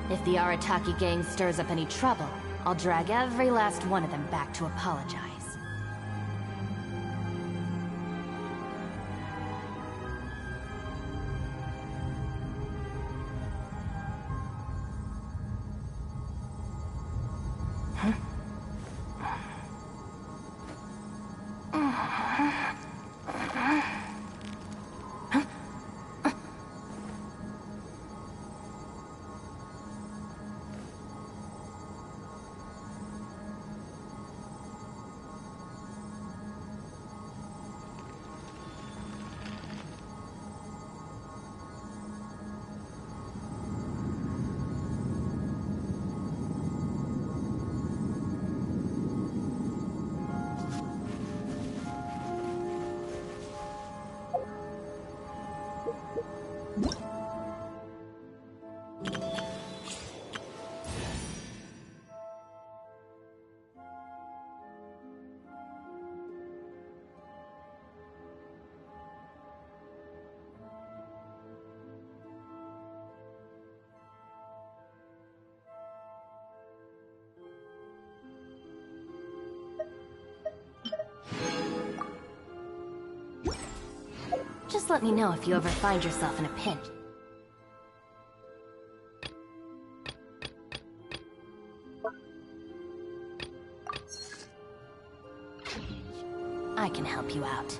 If the Arataki gang stirs up any trouble, I'll drag every last one of them back to apologize. Just let me know if you ever find yourself in a pinch. I can help you out.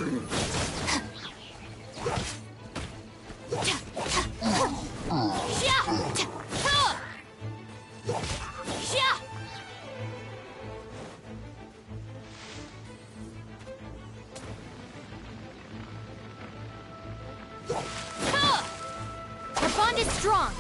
Our bond is strong.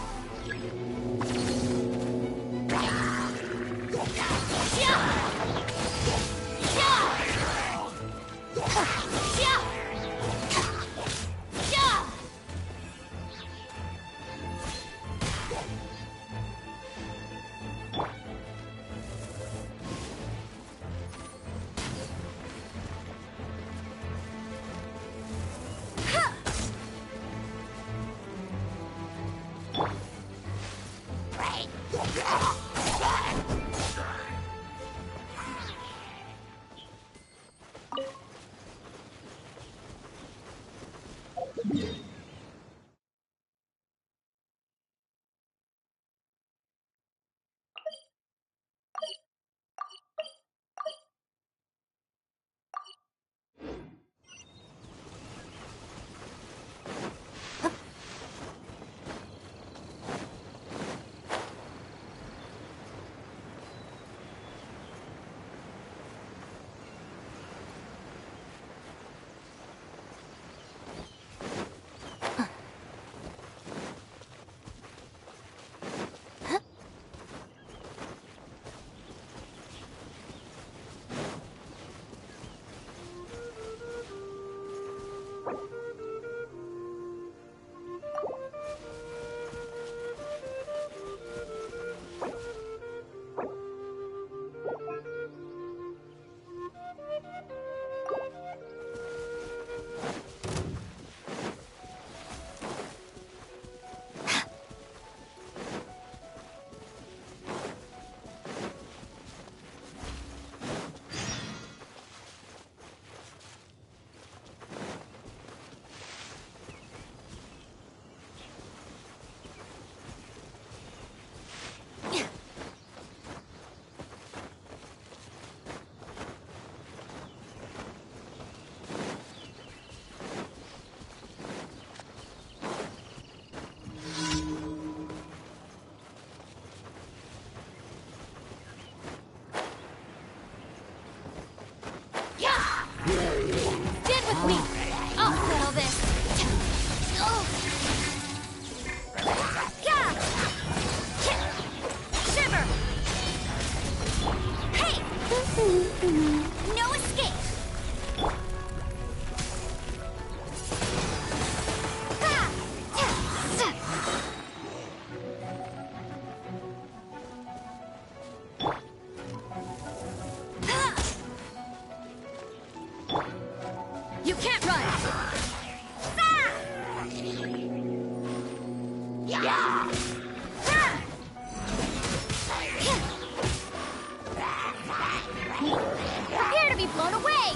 Stand with me! I'll settle this! Gah! Shiver! Hey! No escape! You can't run! Prepare to be blown away!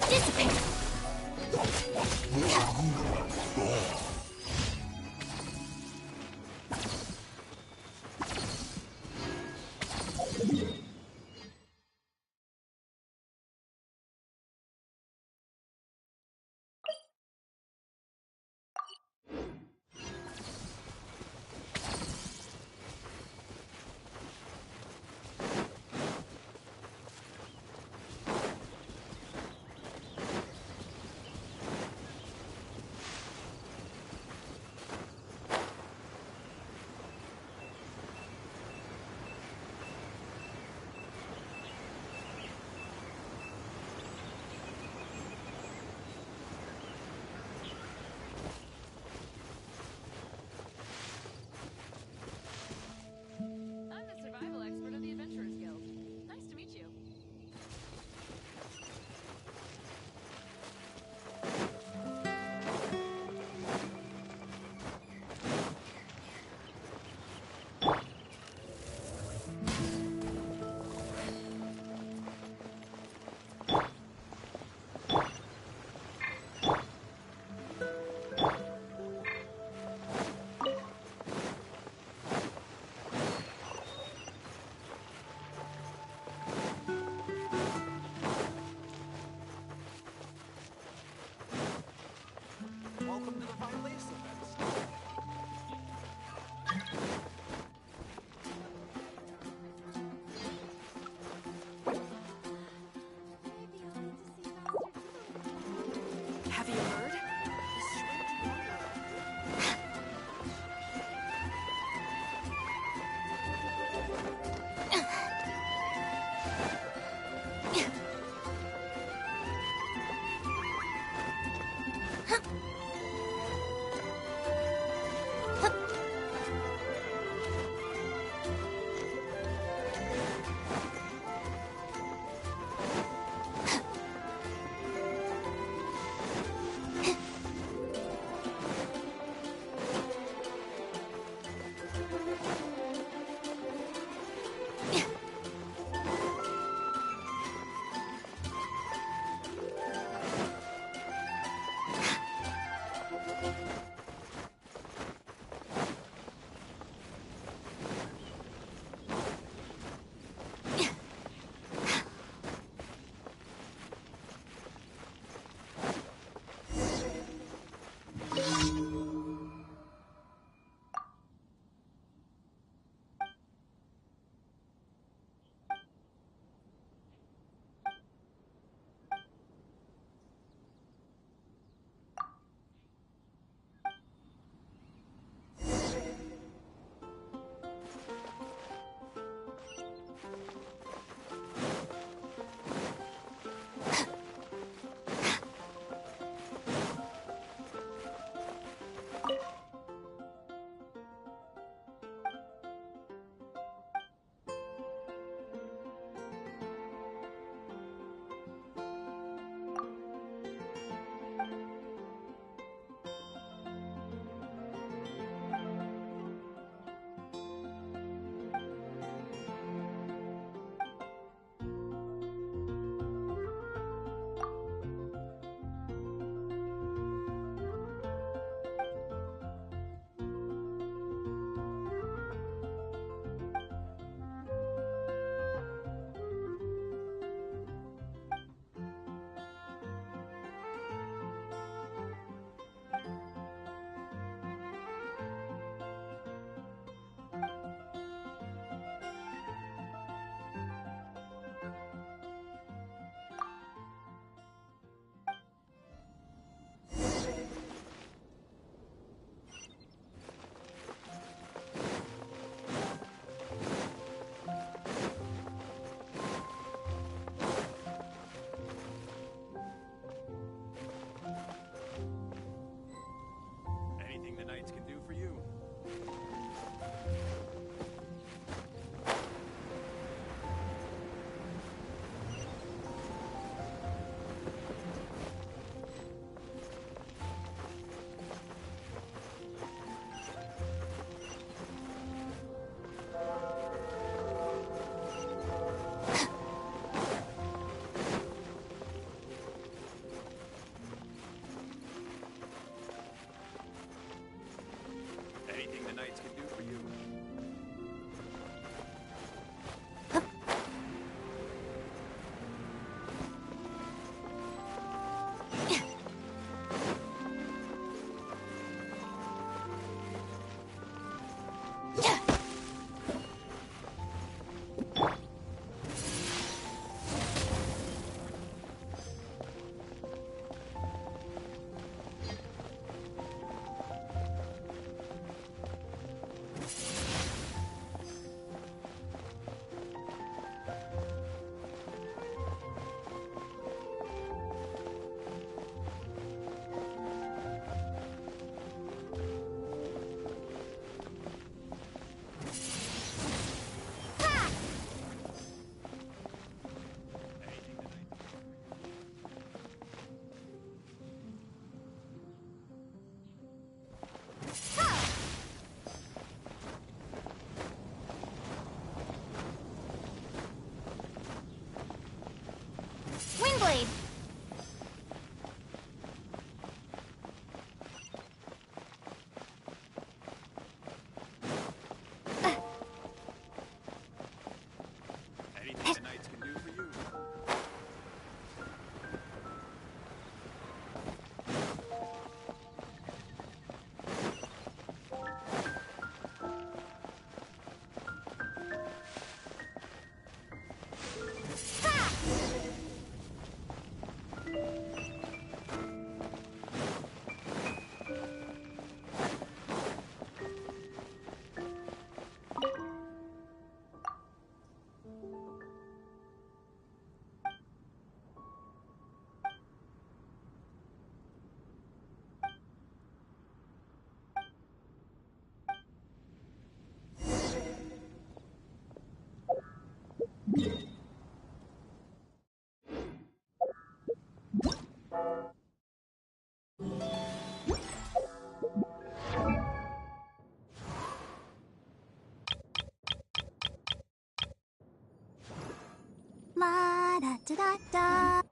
Dissipate! La da da da da.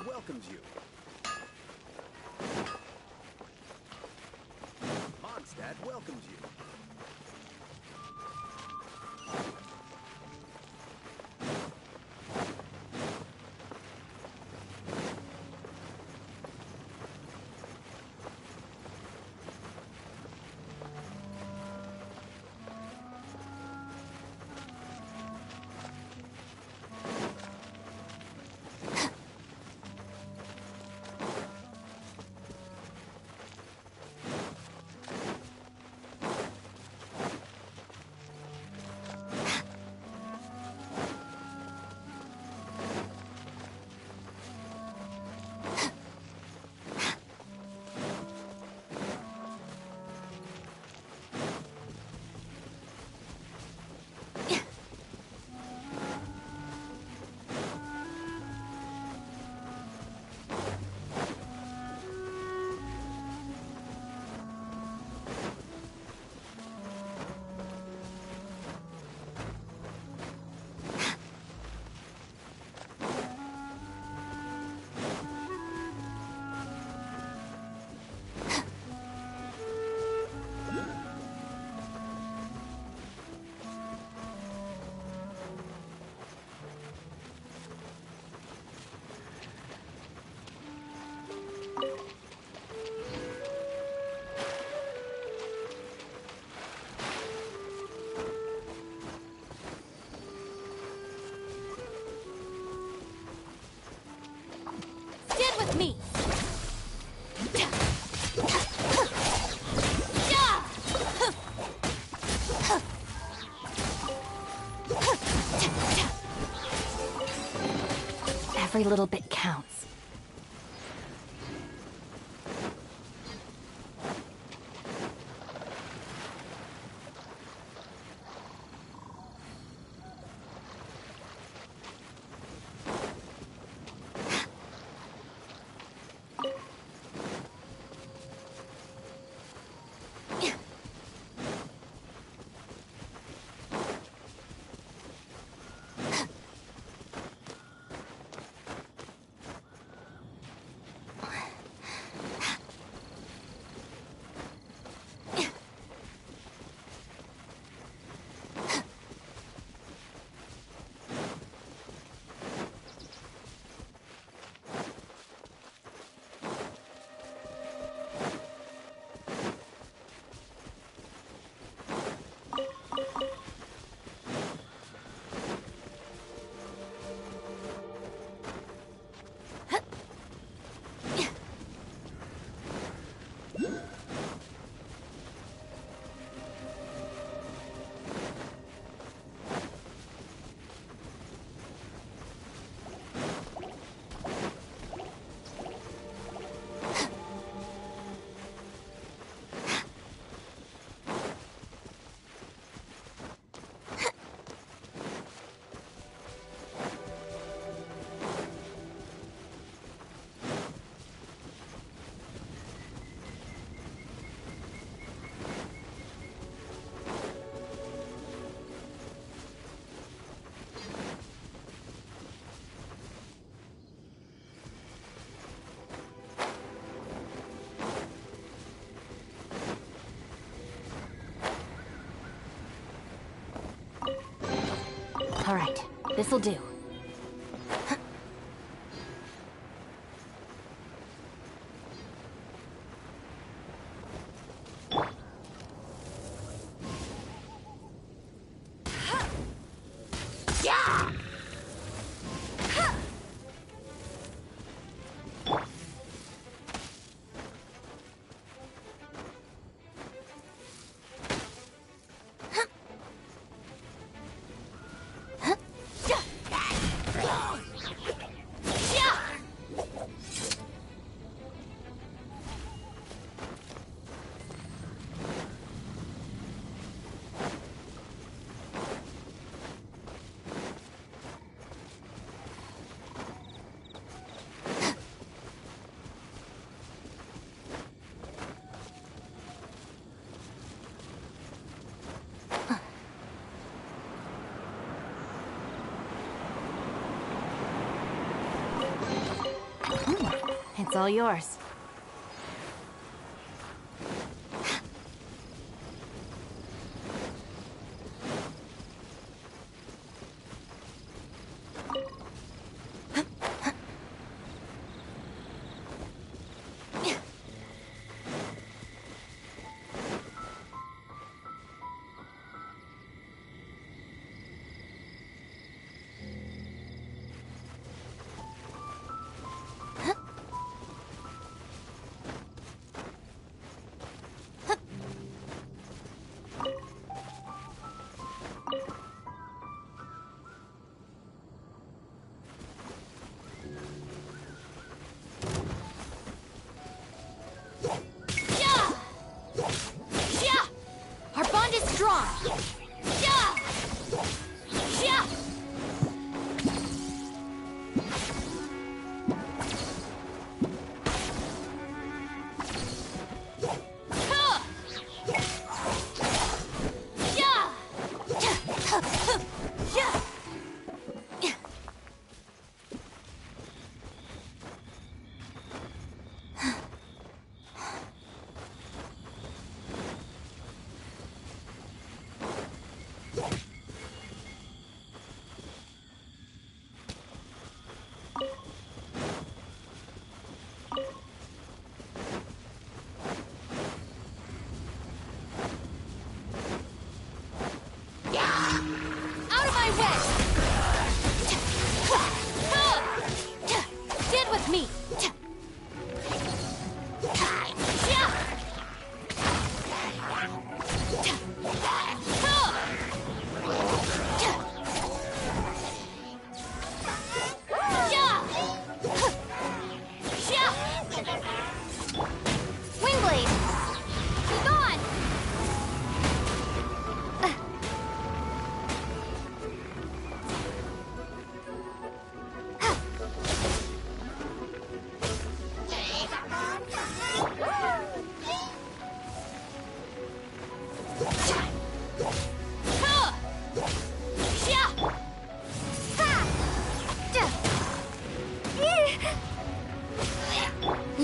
Welcomes you. Mondstadt welcomes you. Me. Every little bit counts. All right, this'll do. It's all yours.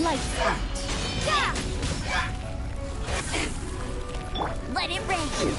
Lights out. Let it rain.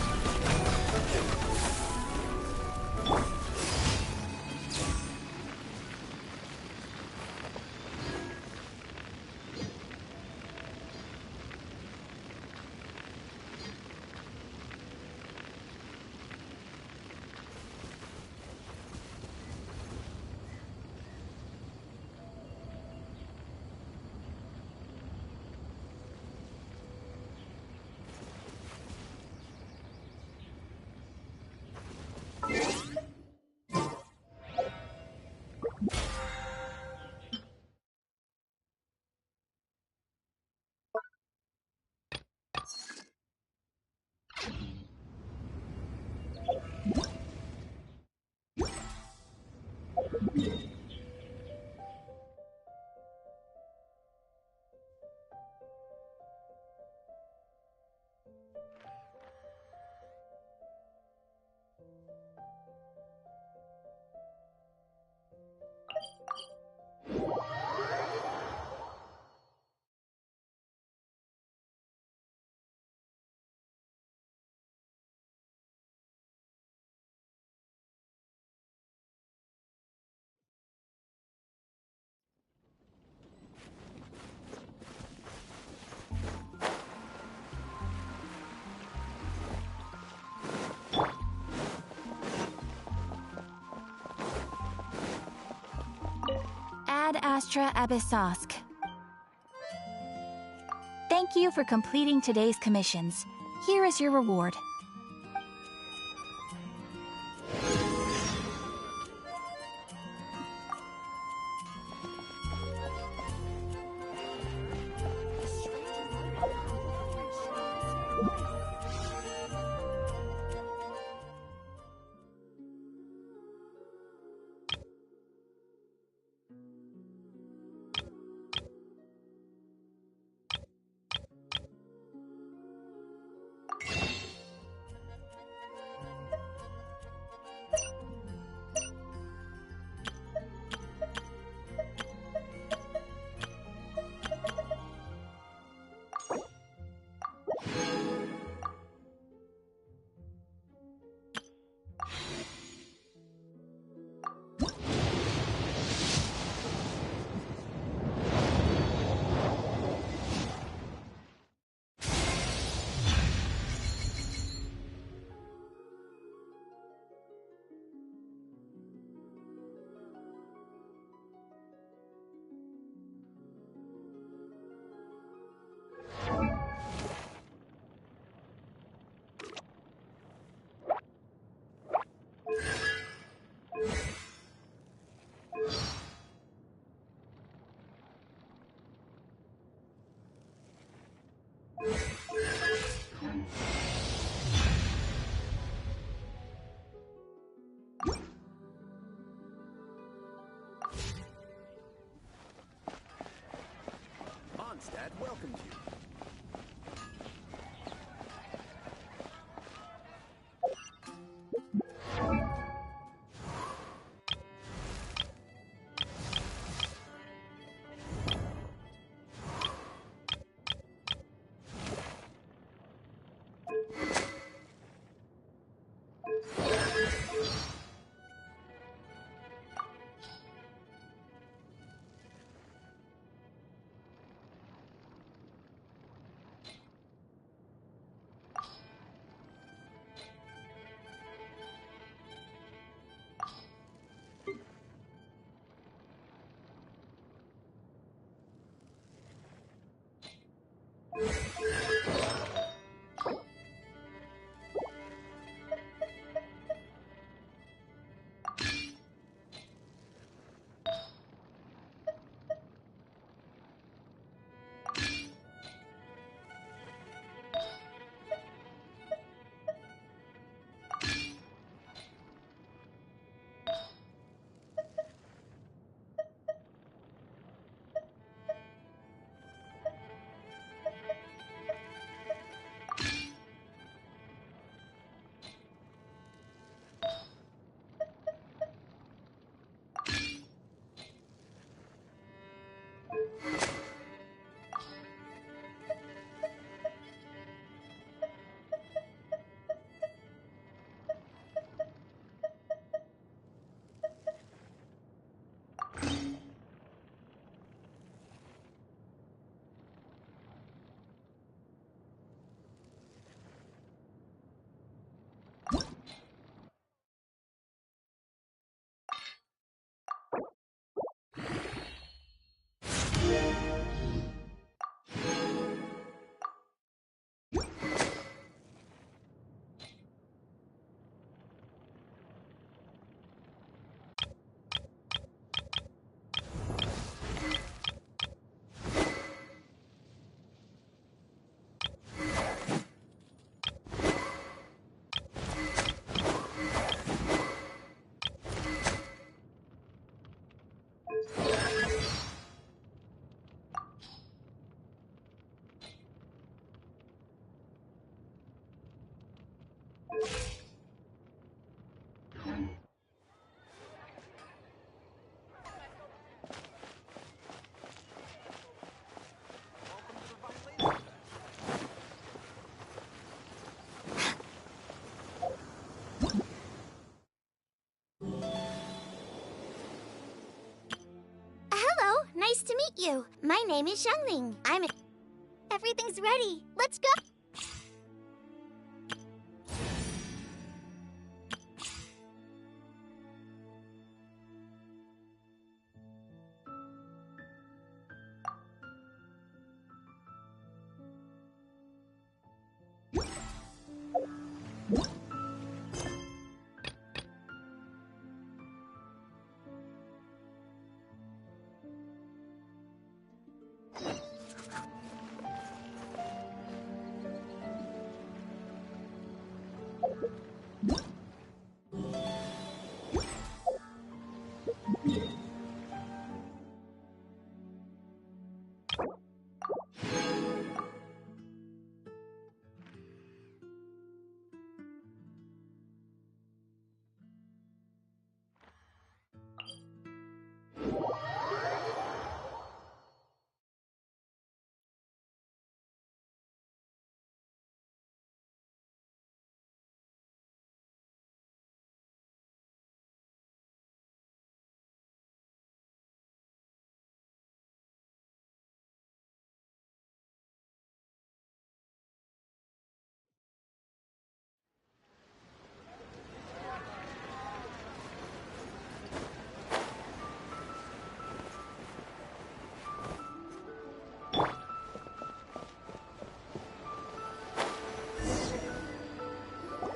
Ad Astra Abyssosk. Thank you for completing today's commissions. Here is your reward. Mondstadt welcomes you. meet you. My name is Xiangling. Everything's ready. Let's go.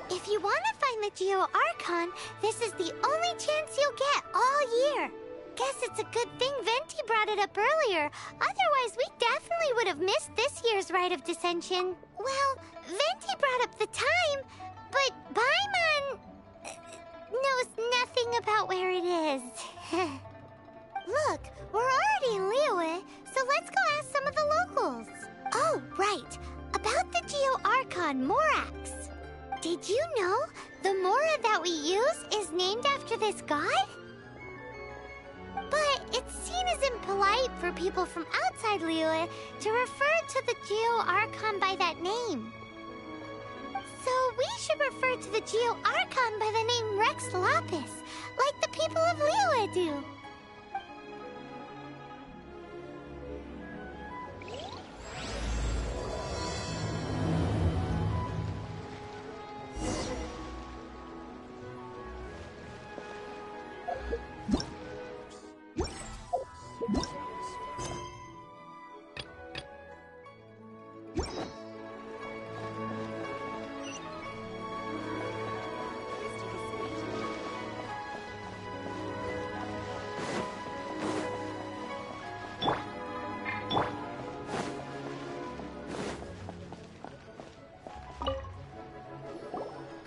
If you want to find the Geo Archon, this is the only chance you'll get all year. Guess it's a good thing Venti brought it up earlier. Otherwise, we definitely would have missed this year's Rite of Dissension. Well, Venti brought up the time, but Paimon knows nothing about where it is. Look, we're already in Liyue, so let's go ask some of the locals. Oh, right. About the Geo Archon Morax. Did you know the Mora that we use is named after this god? But it's seen as impolite for people from outside Liyue to refer to the Geo Archon by that name. So we should refer to the Geo Archon by the name Rex Lapis, like the people of Liyue do.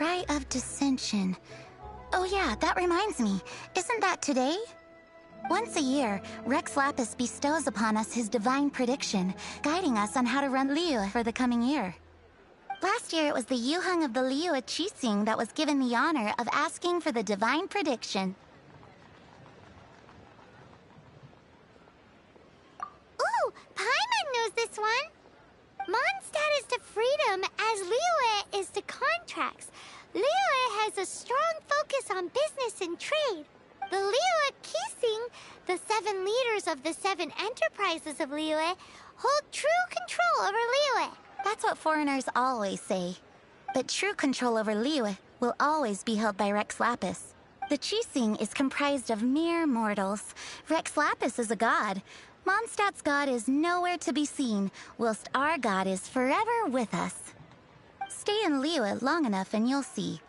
Rite of Dissension. Oh yeah, that reminds me. Isn't that today? Once a year, Rex Lapis bestows upon us his divine prediction, guiding us on how to run Liyue for the coming year. Last year, it was the Yuheng of the Liyue Qixing that was given the honor of asking for the divine prediction. Ooh, Paimon knows this one! Mondstadt is to freedom as Liyue is to contracts. Liyue has a strong focus on business and trade. The Liyue Qixing, the 7 leaders of the 7 enterprises of Liyue, hold true control over Liyue. That's what foreigners always say. But true control over Liyue will always be held by Rex Lapis. The Qixing is comprised of mere mortals. Rex Lapis is a god. Mondstadt's god is nowhere to be seen, whilst our god is forever with us. Stay in Liyue long enough and you'll see.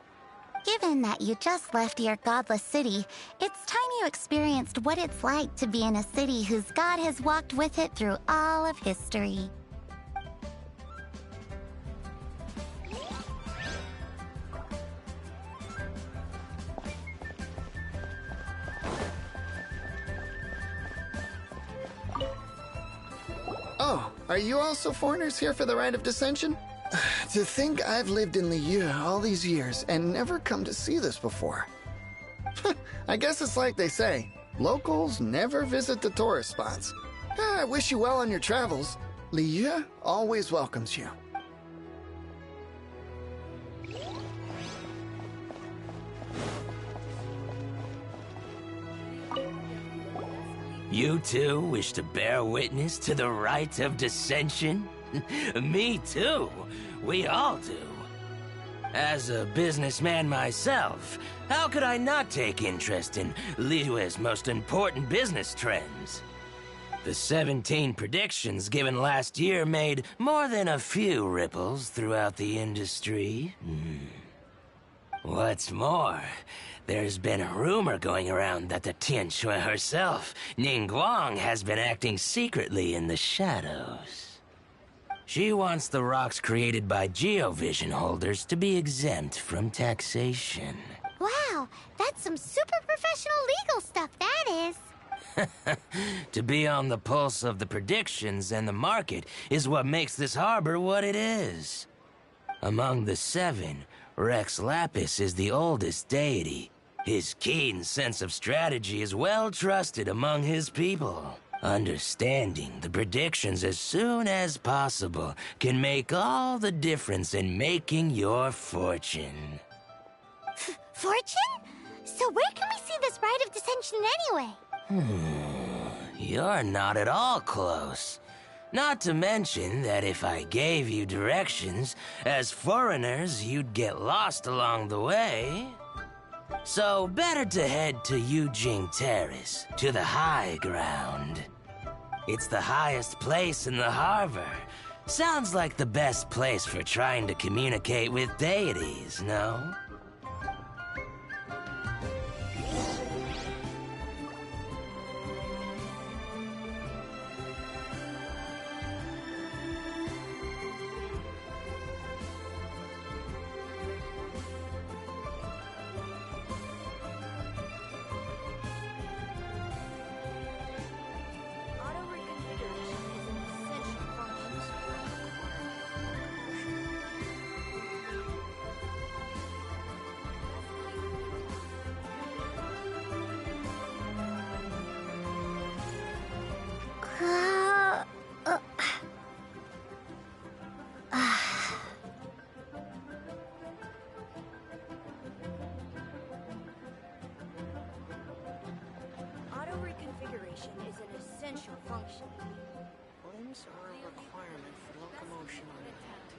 Given that you just left your godless city, it's time you experienced what it's like to be in a city whose god has walked with it through all of history. Oh, are you also foreigners here for the Rite of Dissension? To think I've lived in Liyue all these years and never come to see this before. I guess it's like they say, locals never visit the tourist spots. I wish you well on your travels. Liyue always welcomes you. You too wish to bear witness to the right of dissension? Me too. We all do. As a businessman myself, how could I not take interest in Liyue's most important business trends? The 17 predictions given last year made more than a few ripples throughout the industry. What's more, there's been a rumor going around that the Tianshui herself, Ningguang, has been acting secretly in the shadows. She wants the rocks created by Geovision holders to be exempt from taxation. Wow, that's some super professional legal stuff, that is. To be on the pulse of the predictions and the market is what makes this harbor what it is. Among the 7, Rex Lapis is the oldest deity. His keen sense of strategy is well trusted among his people. Understanding the predictions as soon as possible can make all the difference in making your fortune. Fortune? So where can we see this rite of dissension anyway? You're not at all close. Not to mention that if I gave you directions, as foreigners, you'd get lost along the way. So better to head to Yujing Terrace, to the high ground. It's the highest place in the harbor. Sounds like the best place for trying to communicate with deities, no? Auto-reconfiguration is an essential function. Limbs are a requirement for locomotion on land.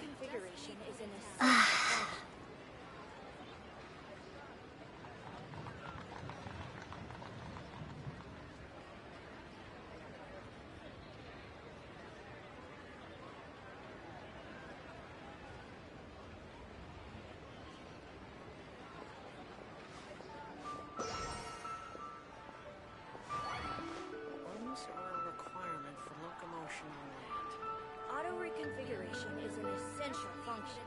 Auto-reconfiguration is an essential function. Limbs are a requirement for locomotion on land. Auto-reconfiguration is an essential function.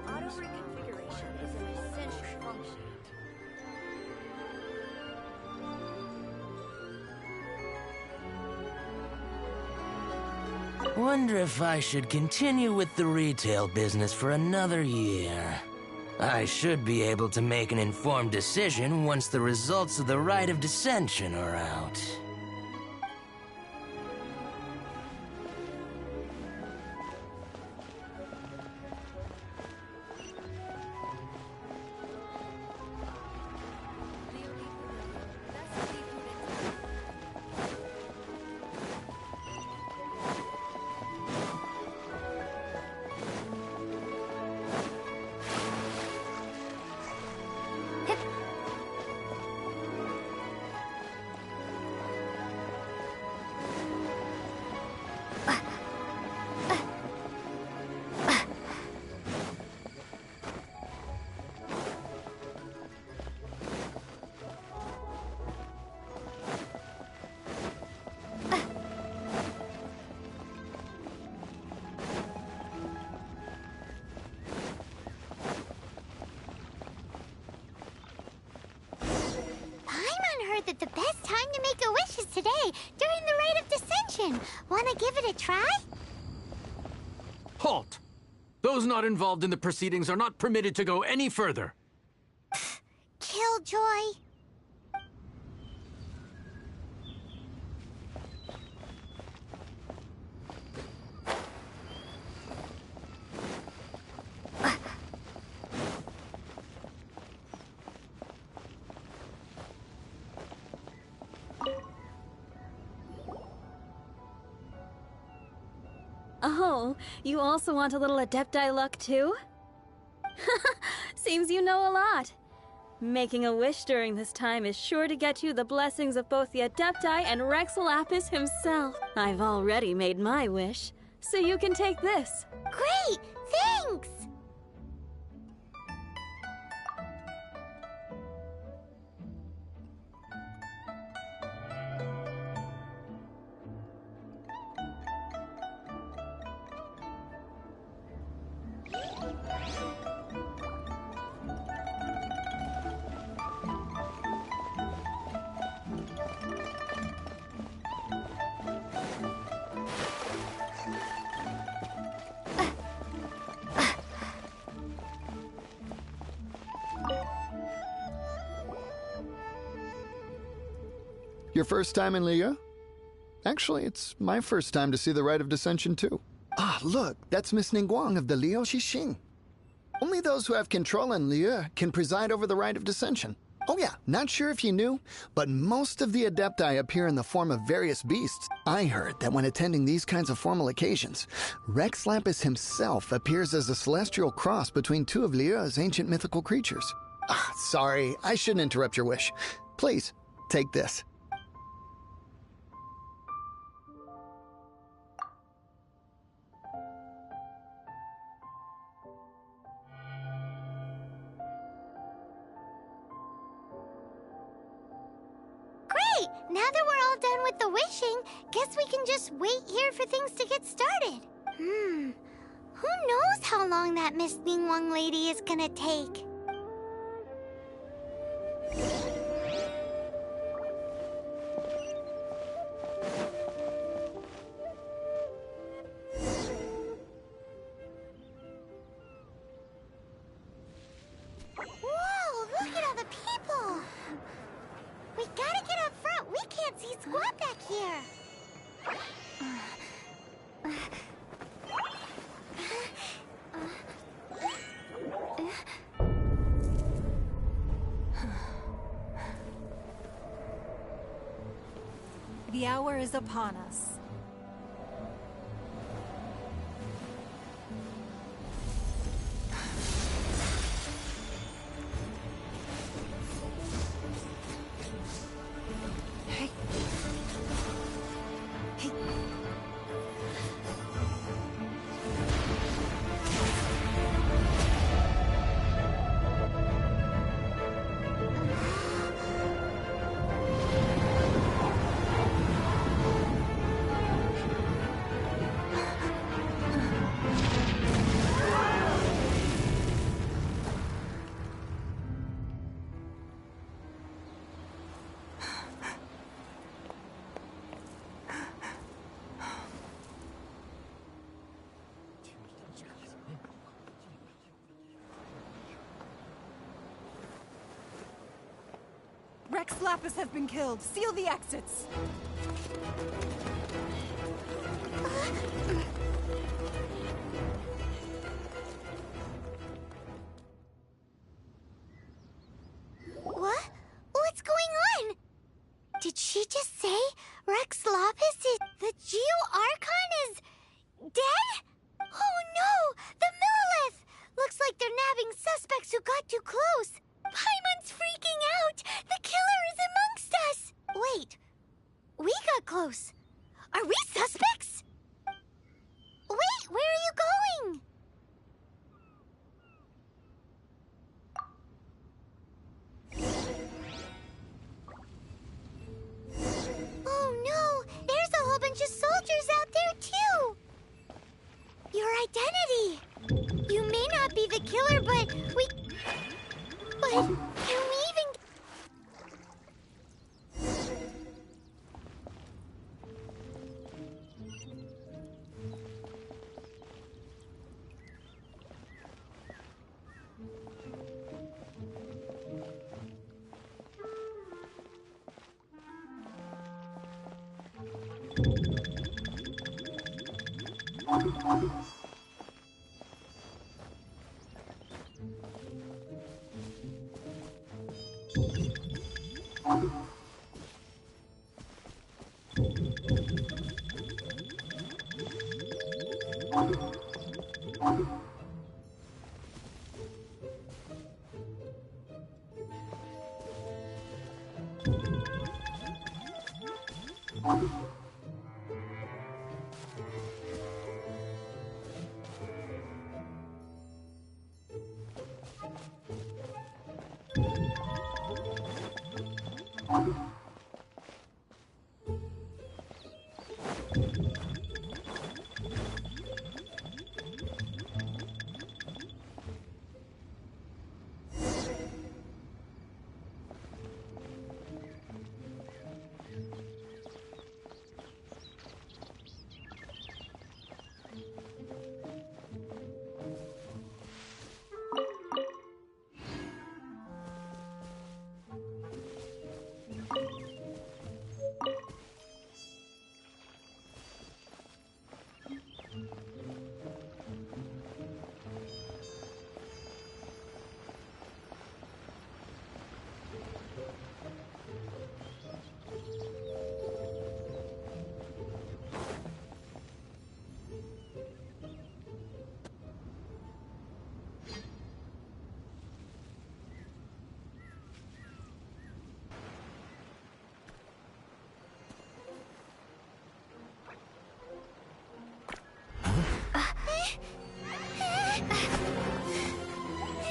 Auto-reconfiguration is an essential function. Wonder if I should continue with the retail business for another year. I should be able to make an informed decision once the results of the rite of dissension are out. that the best time to make a wish is today, during the Rite of Dissension. Wanna give it a try? Halt! Those not involved in the proceedings are not permitted to go any further. Killjoy. Oh, you also want a little Adepti luck too? Seems you know a lot. Making a wish during this time is sure to get you the blessings of both the Adepti and Rex Lapis himself. I've already made my wish, so you can take this. Great! Thanks! Your first time in Liyue? Actually, it's my first time to see the Rite of Dissension, too. Ah, look, that's Miss Ningguang of the Liu Xixing. Only those who have control in Liyue can preside over the Rite of Dissension. Oh yeah, not sure if you knew, but most of the Adepti appear in the form of various beasts. I heard that when attending these kinds of formal occasions, Rex Lapis himself appears as a celestial cross between two of Liyue's ancient mythical creatures. Ah, sorry, I shouldn't interrupt your wish. Please, take this. Now that we're all done with the wishing, guess we can just wait here for things to get started. Who knows how long that Miss Ningguang lady is gonna take? Whoa, look at all the people! We gotta get up front. We can't see squat back here. The hour is upon us. Rex Lapis has been killed. Seal the exits. What? What's going on? Did she just say Rex Lapis is... the Geo-Archon is... dead? Oh no! The Millilith! Looks like they're nabbing suspects who got too close. Paimon's freaking out! The killer is amongst us! Wait. We got close. Are we suspects? Wait, where are you going? Oh no! There's a whole bunch of soldiers out there too! Your identity! You may not be the killer, but we... But can we even...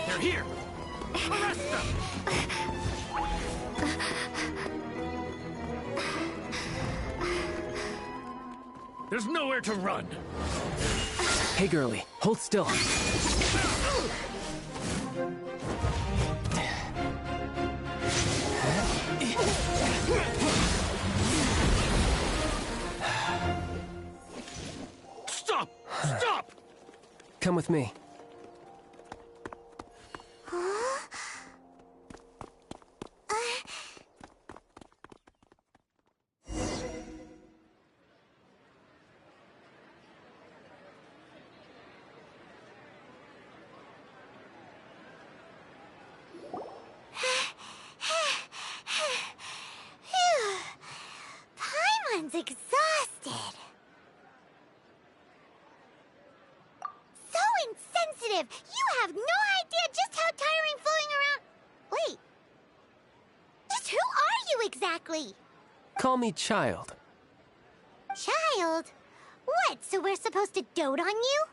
They're here! Arrest them! There's nowhere to run! Hey, girlie, hold still. Stop! Stop! Come with me. Paimon's exhausted. So insensitive! You have no idea just how tiring fooling around... Wait. Just who are you exactly? Call me Child. Child? What, so we're supposed to dote on you?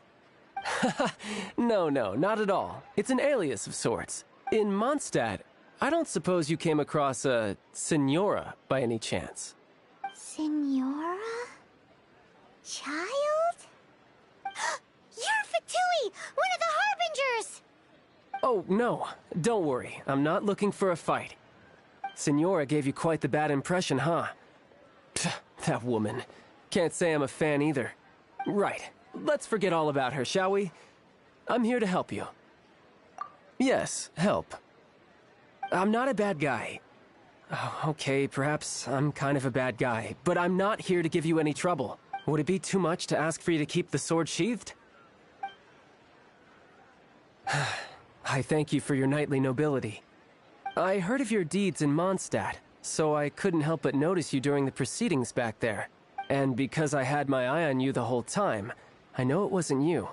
No, not at all. It's an alias of sorts. In Mondstadt, I don't suppose you came across a Senora by any chance. Senora? Child? You're Fatui, one of the Harbingers! Oh, no. Don't worry. I'm not looking for a fight. Senora gave you quite the bad impression, huh? Pfft, that woman. Can't say I'm a fan either. Right. Let's forget all about her, shall we? I'm here to help you. Yes, help. I'm not a bad guy. Oh, okay, perhaps I'm kind of a bad guy, but I'm not here to give you any trouble. Would it be too much to ask for you to keep the sword sheathed? I thank you for your knightly nobility. I heard of your deeds in Mondstadt, so I couldn't help but notice you during the proceedings back there. And because I had my eye on you the whole time, I know it wasn't you.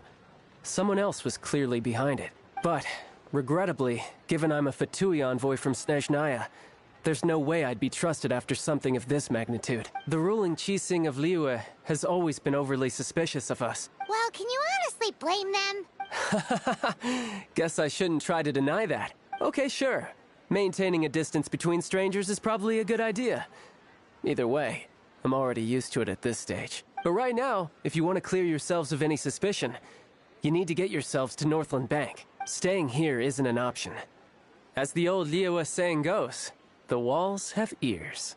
Someone else was clearly behind it. But, regrettably, given I'm a Fatui envoy from Snezhnaya, there's no way I'd be trusted after something of this magnitude. The ruling Qixing of Liyue has always been overly suspicious of us. Well, can you honestly blame them? Guess I shouldn't try to deny that. Okay, sure. Maintaining a distance between strangers is probably a good idea. Either way, I'm already used to it at this stage. But right now, if you want to clear yourselves of any suspicion, you need to get yourselves to Northland Bank. Staying here isn't an option. As the old Liyue saying goes, the walls have ears.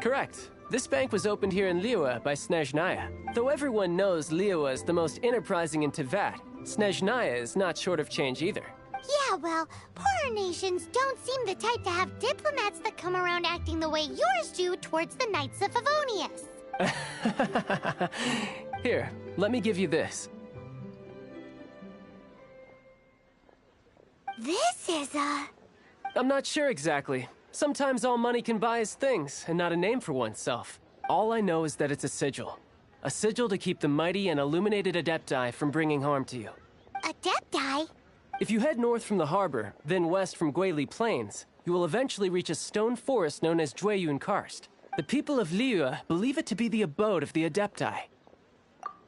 Correct. This bank was opened here in Liyue by Snezhnaya. Though everyone knows Liyue is the most enterprising in Teyvat, Snezhnaya is not short of change either. Yeah, well, poorer nations don't seem the type to have diplomats that come around acting the way yours do towards the Knights of Favonius. Here, let me give you this. This is a... I'm not sure exactly. Sometimes all money can buy is things, and not a name for oneself. All I know is that it's a sigil. A sigil to keep the mighty and illuminated Adepti from bringing harm to you. Adepti? If you head north from the harbor, then west from Guili Plains, you will eventually reach a stone forest known as Jueyun Karst. The people of Liyue believe it to be the abode of the Adepti.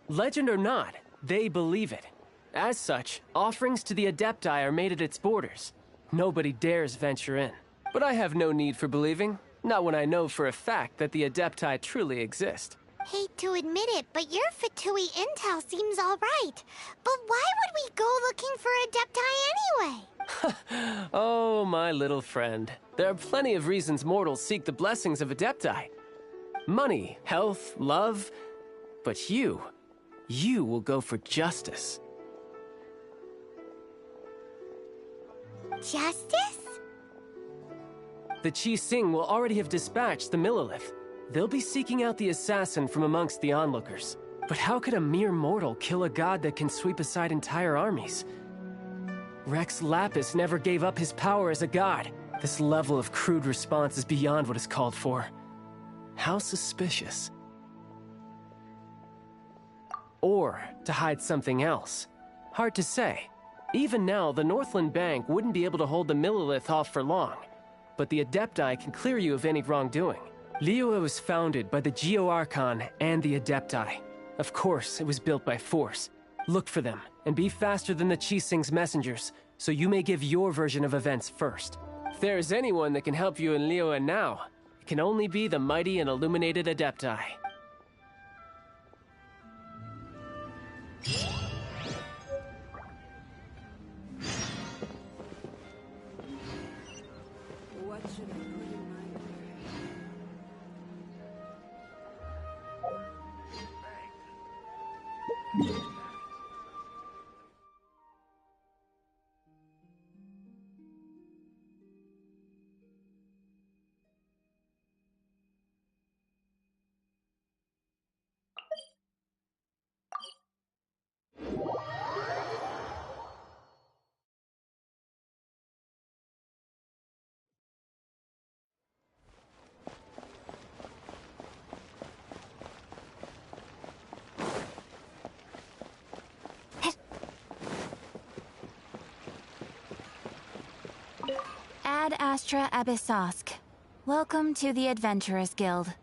Legend or not, they believe it. As such, offerings to the Adepti are made at its borders. Nobody dares venture in. But I have no need for believing, not when I know for a fact that the Adepti truly exist. Hate to admit it, but your Fatui intel seems all right. But why would we go looking for Adepti anyway? Oh, my little friend. There are plenty of reasons mortals seek the blessings of Adepti. Money, health, love. But you will go for justice. Justice? The Qi Sing will already have dispatched the Millilith. They'll be seeking out the assassin from amongst the onlookers. But how could a mere mortal kill a god that can sweep aside entire armies? Rex Lapis never gave up his power as a god. This level of crude response is beyond what is called for. How suspicious. Or to hide something else. Hard to say. Even now, the Northland Bank wouldn't be able to hold the Millilith off for long. But the Adepti can clear you of any wrongdoing. Liyue was founded by the Geo-Archon and the Adepti. Of course, it was built by force. Look for them, and be faster than the Qi Sing's messengers, so you may give your version of events first. If there is anyone that can help you in Liyue now, it can only be the mighty and illuminated Adepti. What should I put in my Ad Astra Abyssosk. Welcome to the Adventurers Guild.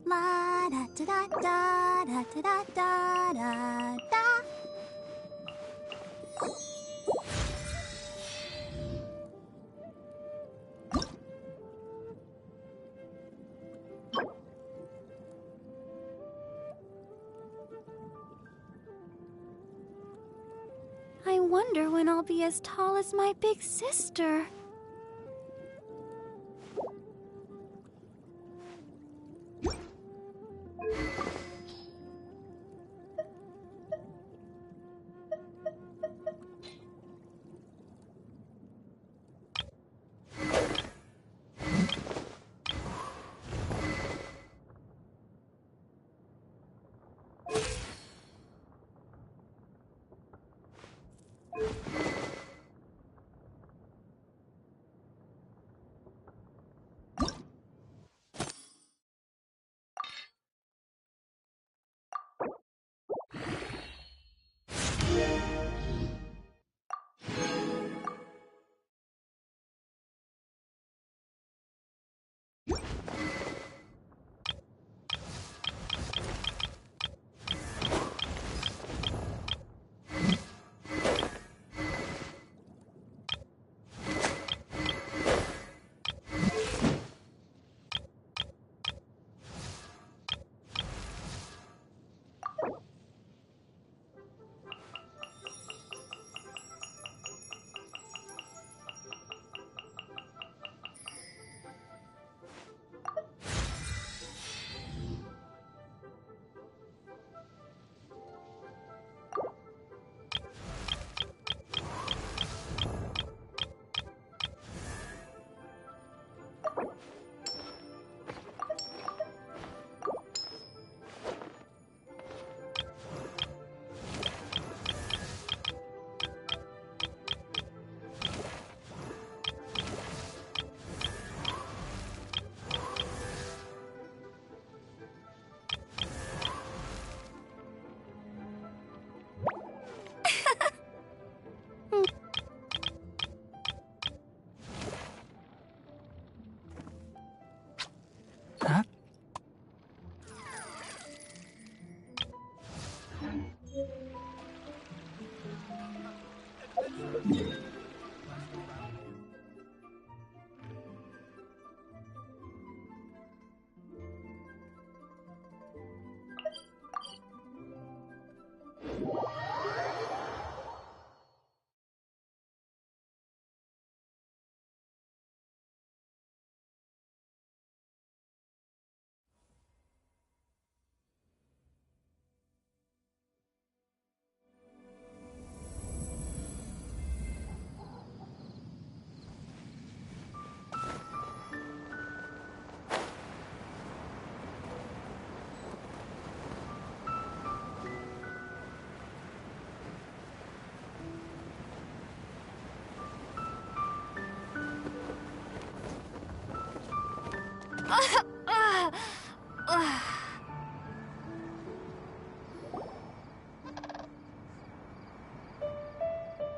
La da da da da da da da da da. I wonder when I'll be as tall as my big sister.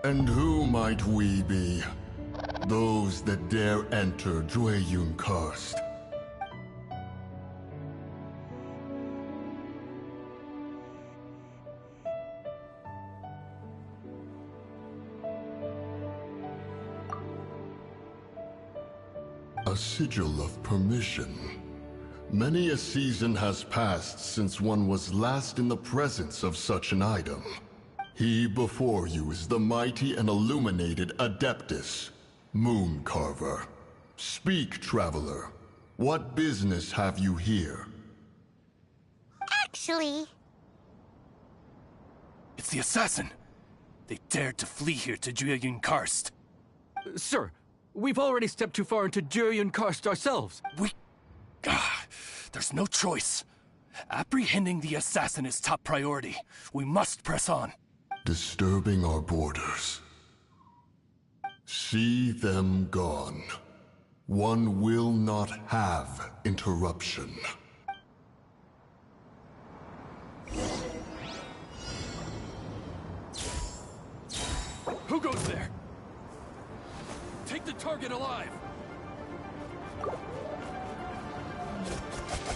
And who might we be? Those that dare enter Jueyun Karst. A sigil of permission. Many a season has passed since one was last in the presence of such an item. He before you is the mighty and illuminated Adeptus, Moon Carver. Speak, traveler. What business have you here? Actually... It's the assassin! They dared to flee here to Jueyun Karst. Sir, we've already stepped too far into Jueyun Karst ourselves. There's no choice. Apprehending the assassin is top priority. We must press on. Disturbing our borders. See them gone. One will not have interruption. Who goes there? Take the target alive!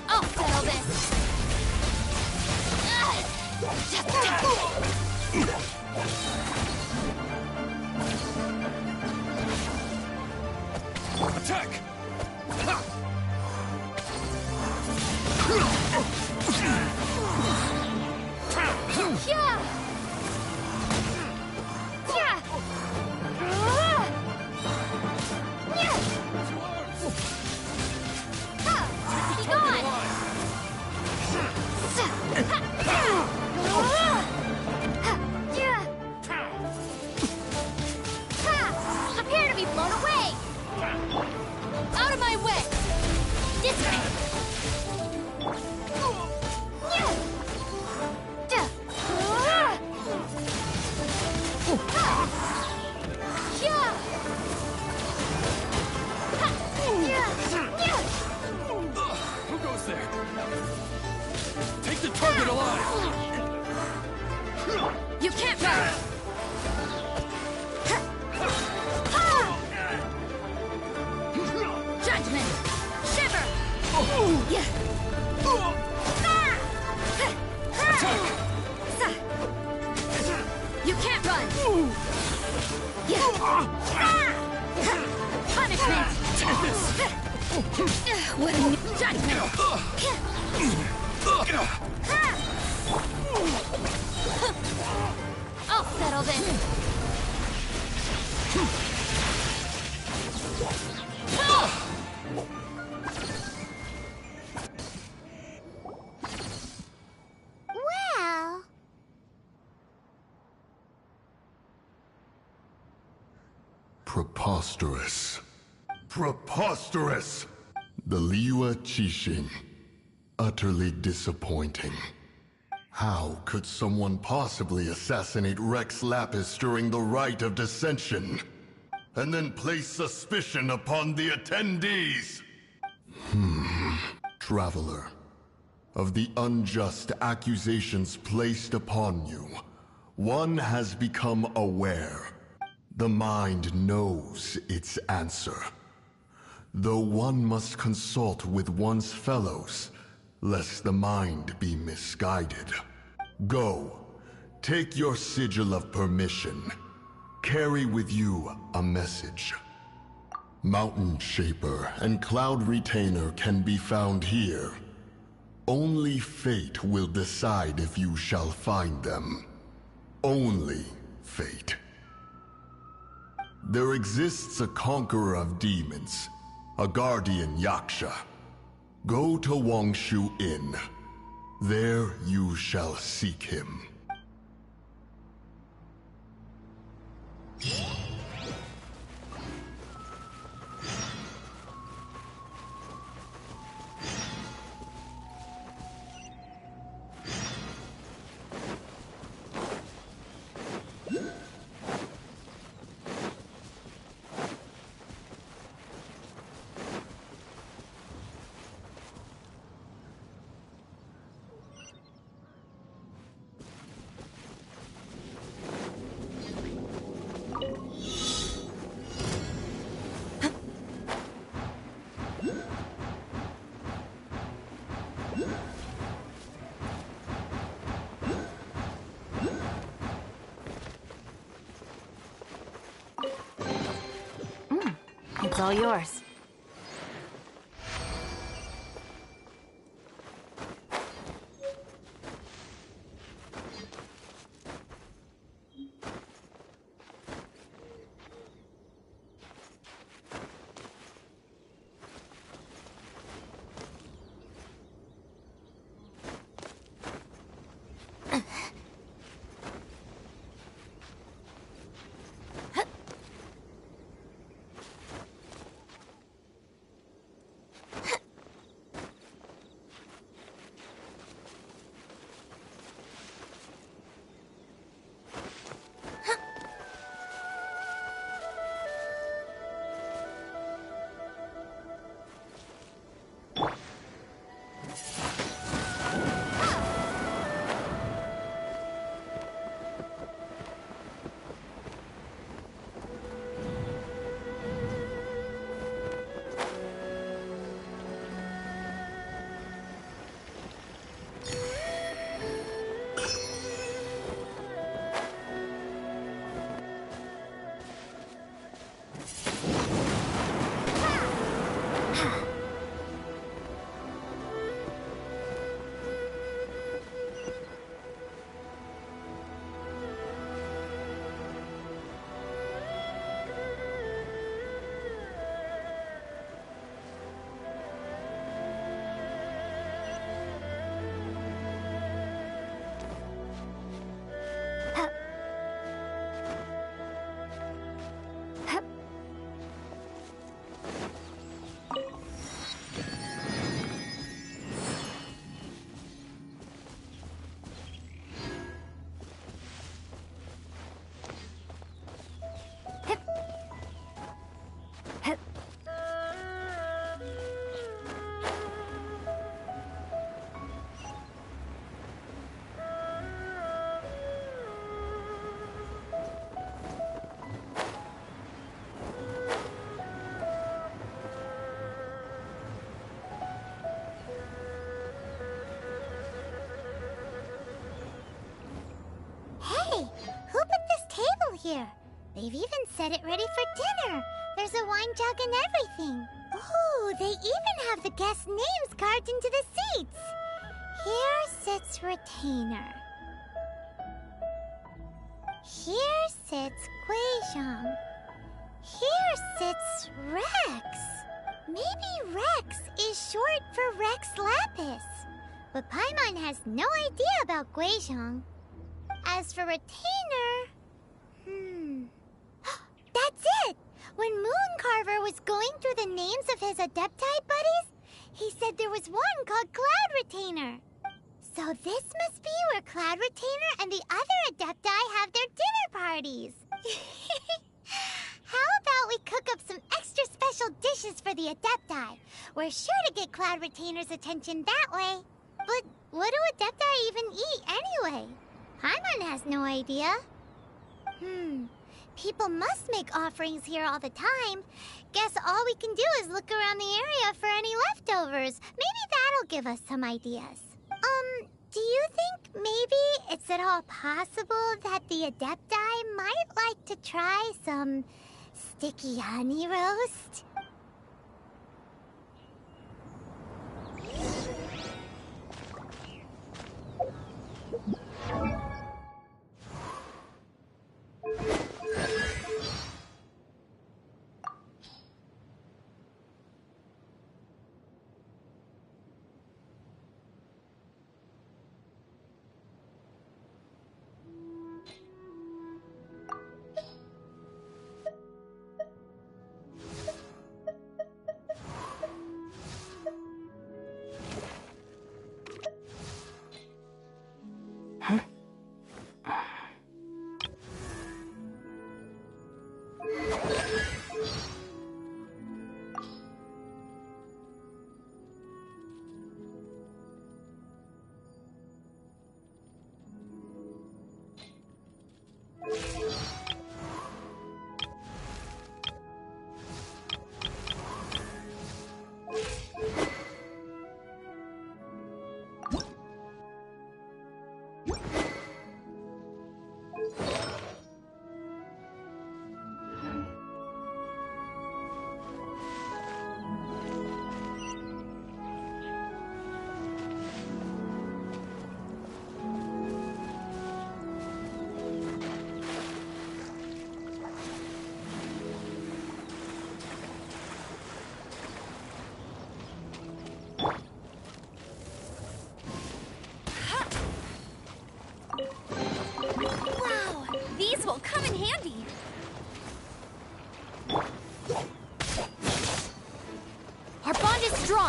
I'll settle this! Attack! Appear to be blown away! Out of my way! This way! Who goes there? Take the target alive! You can't run! Judgment! Shiver! You can't run! Punishment! Take this! What a judgment! I'll settle this! Well... Preposterous. Preposterous! The Liyue Qixing. Utterly disappointing. How could someone possibly assassinate Rex Lapis during the Rite of Dissension? And then place suspicion upon the attendees? Traveler, of the unjust accusations placed upon you, one has become aware. The mind knows its answer. Though one must consult with one's fellows, lest the mind be misguided. Go, take your sigil of permission. Carry with you a message. Mountain Shaper and Cloud Retainer can be found here. Only fate will decide if you shall find them. Only fate. There exists a conqueror of demons, a guardian Yaksha. Go to Wangshu Inn. There you shall seek him. all yours. Here. They've even set it ready for dinner. There's a wine jug and everything. Oh, they even have the guests' names carved into the seats. Here sits Retainer. Here sits Guizhong. Here sits Rex. Maybe Rex is short for Rex Lapis. But Paimon has no idea about Guizhong. As for Retainer... That's it! When Mooncarver was going through the names of his Adepti buddies, he said there was one called Cloud Retainer. So this must be where Cloud Retainer and the other Adepti have their dinner parties. How about we cook up some extra special dishes for the Adepti? We're sure to get Cloud Retainer's attention that way. But what do Adepti even eat anyway? Paimon has no idea. People must make offerings here all the time. Guess all we can do is look around the area for any leftovers. Maybe that'll give us some ideas. Do you think maybe it's at all possible that the Adepti might like to try some sticky honey roast?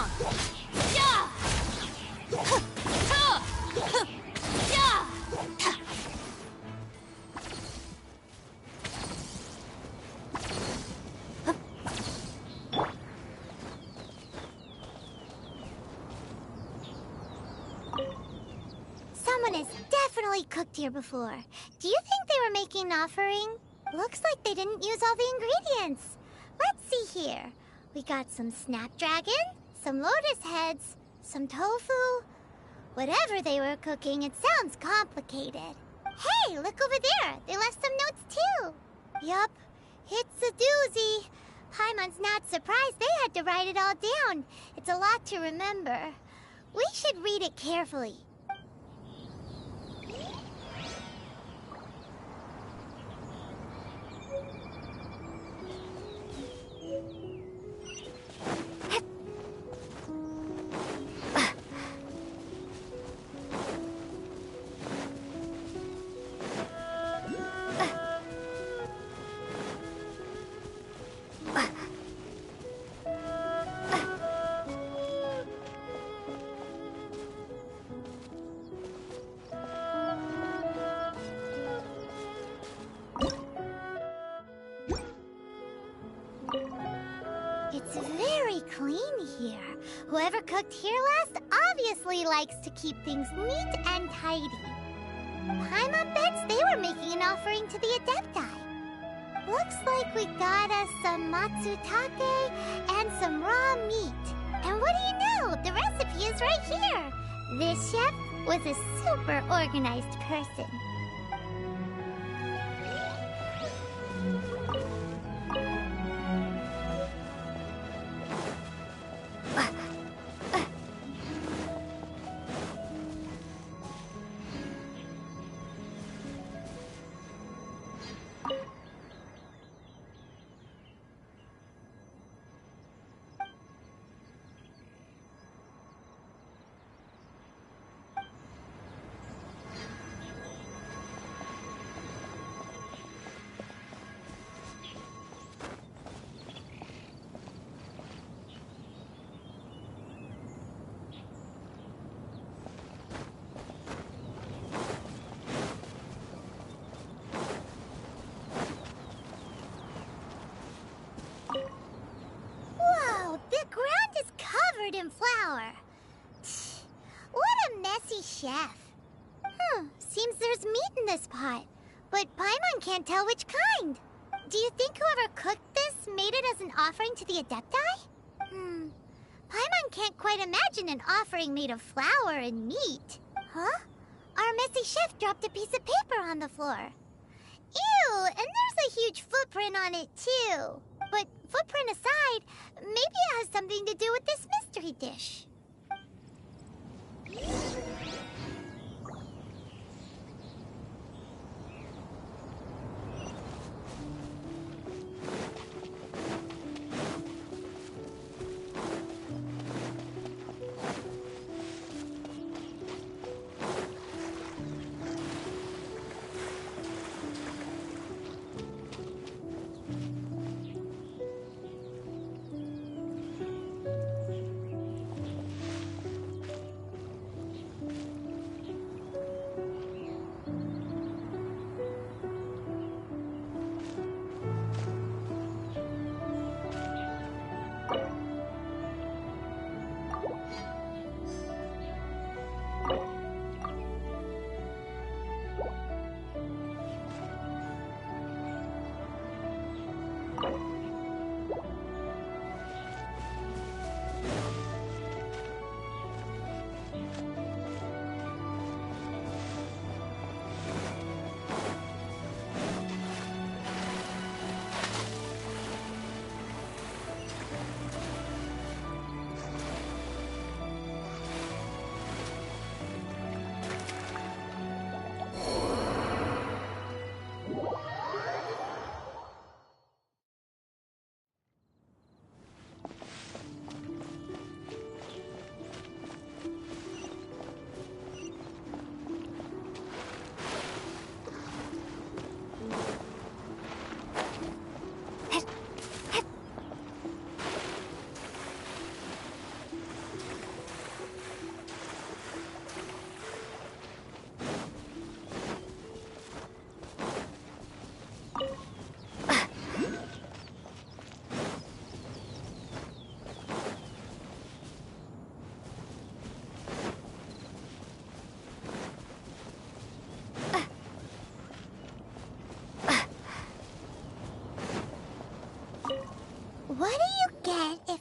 strong! Yeah! Yeah! Someone has definitely cooked here before. Do you think they were making an offering? Looks like they didn't use all the ingredients. Let's see here. We got some snapdragon, some lotus heads, some tofu. Whatever they were cooking, it sounds complicated. Hey, look over there. They left some notes too. Yup, it's a doozy. Paimon's not surprised they had to write it all down. It's a lot to remember. We should read it carefully. It's very clean here. Whoever cooked here last obviously likes to keep things neat and tidy. Paimon bets they were making an offering to the Adepti. Looks like we got us some matsutake and some raw meat. And what do you know? The recipe is right here. This chef was a super organized person. In flour. What a messy chef. Seems there's meat in this pot, but Paimon can't tell which kind. Do you think whoever cooked this made it as an offering to the Adepti? Paimon can't quite imagine an offering made of flour and meat. Huh? Our messy chef dropped a piece of paper on the floor. Ew, and there's a huge footprint on it too. But footprint aside, maybe it has something to do with this mystery dish. What do you get if...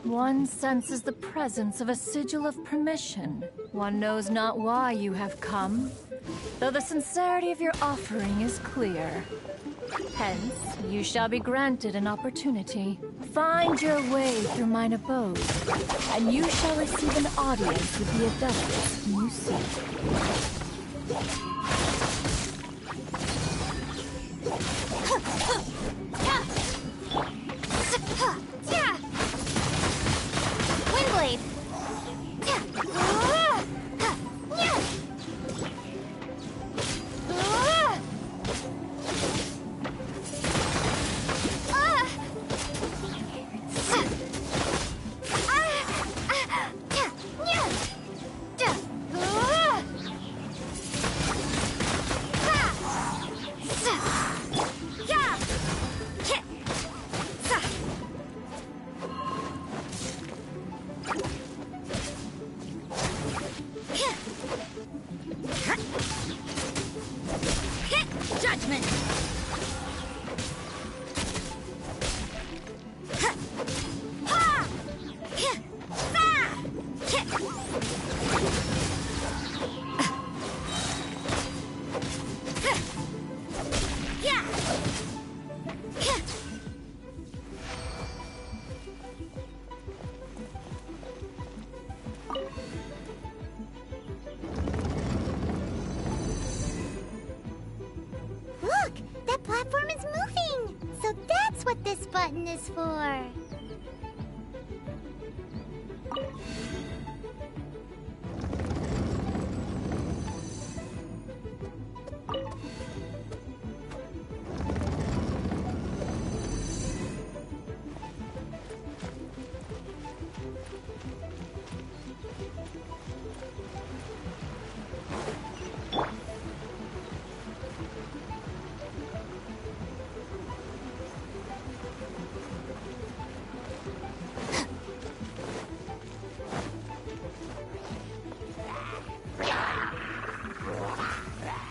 One senses the presence of a sigil of permission. One knows not why you have come, though the sincerity of your offering is clear. Hence, you shall be granted an opportunity. Find your way through mine abode, and you shall receive an audience with the adepts you seek. Windblade! Judgment! Look! That platform is moving! So that's what this button is for!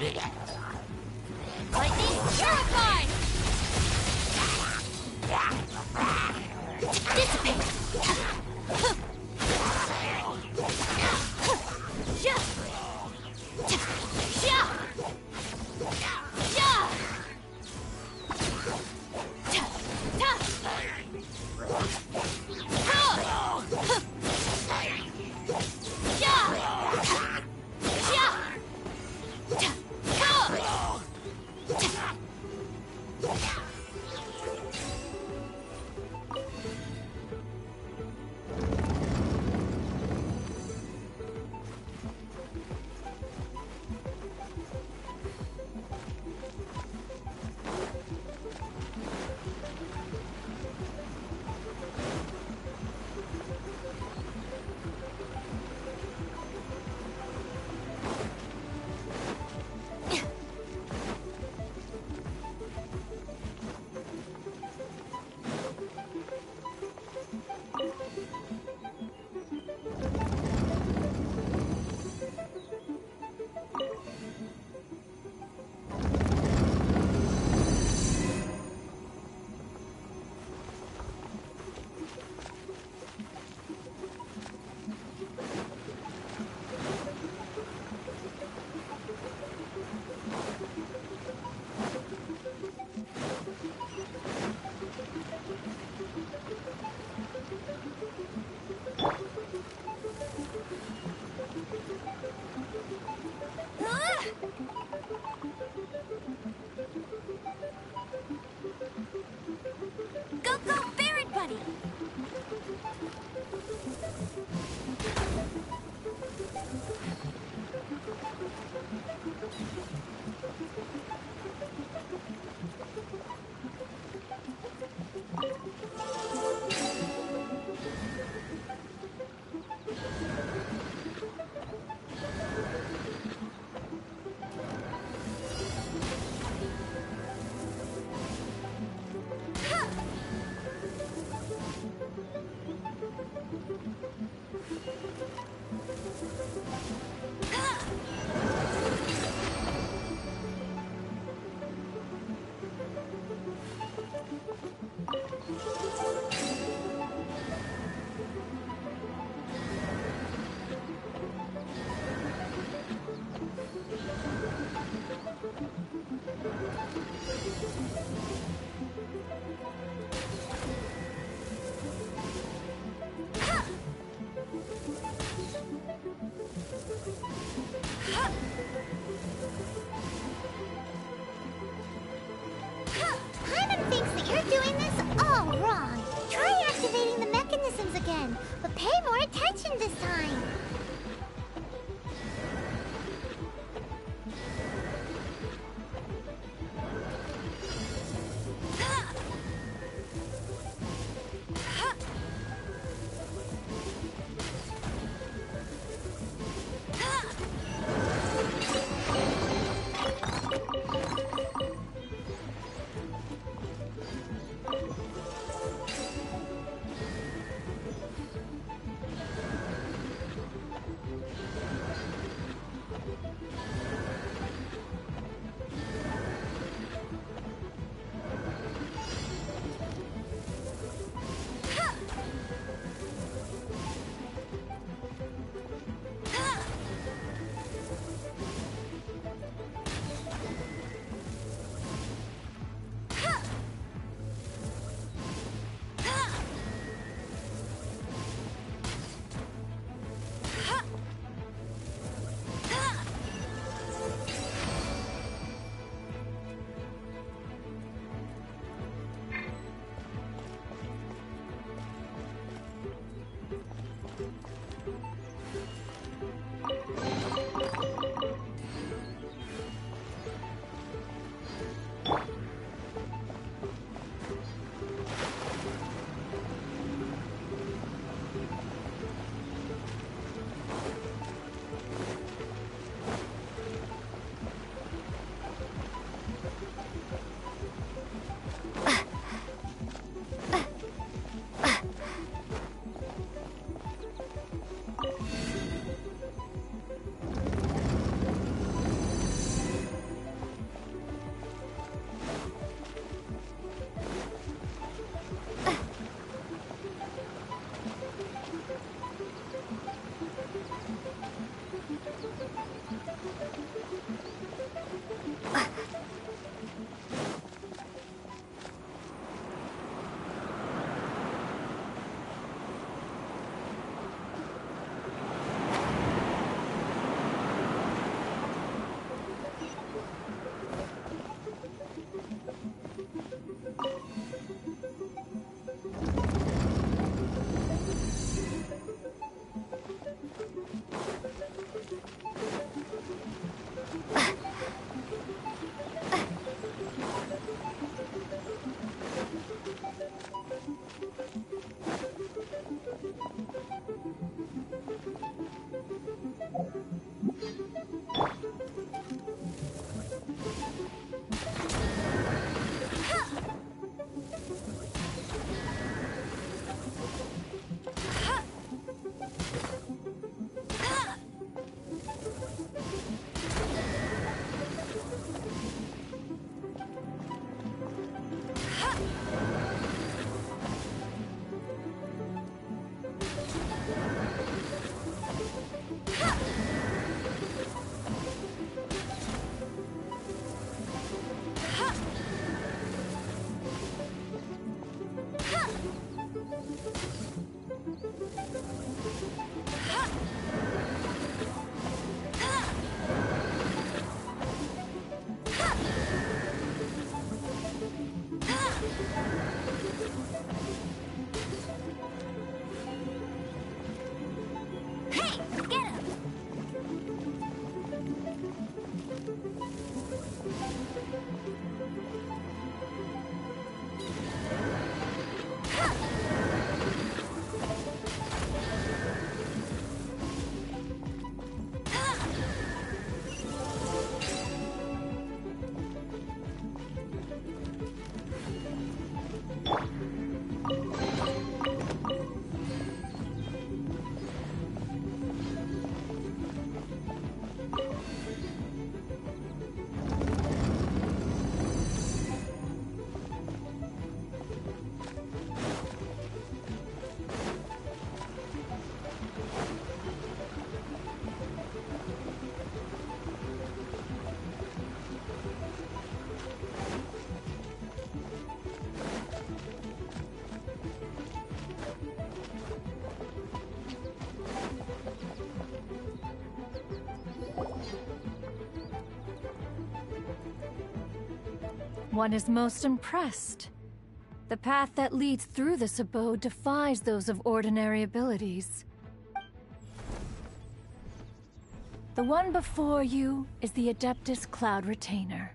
Lightning purified! Dissipate! But pay more attention this time. one is most impressed. The path that leads through this abode defies those of ordinary abilities. The one before you is the Adeptus Cloud Retainer.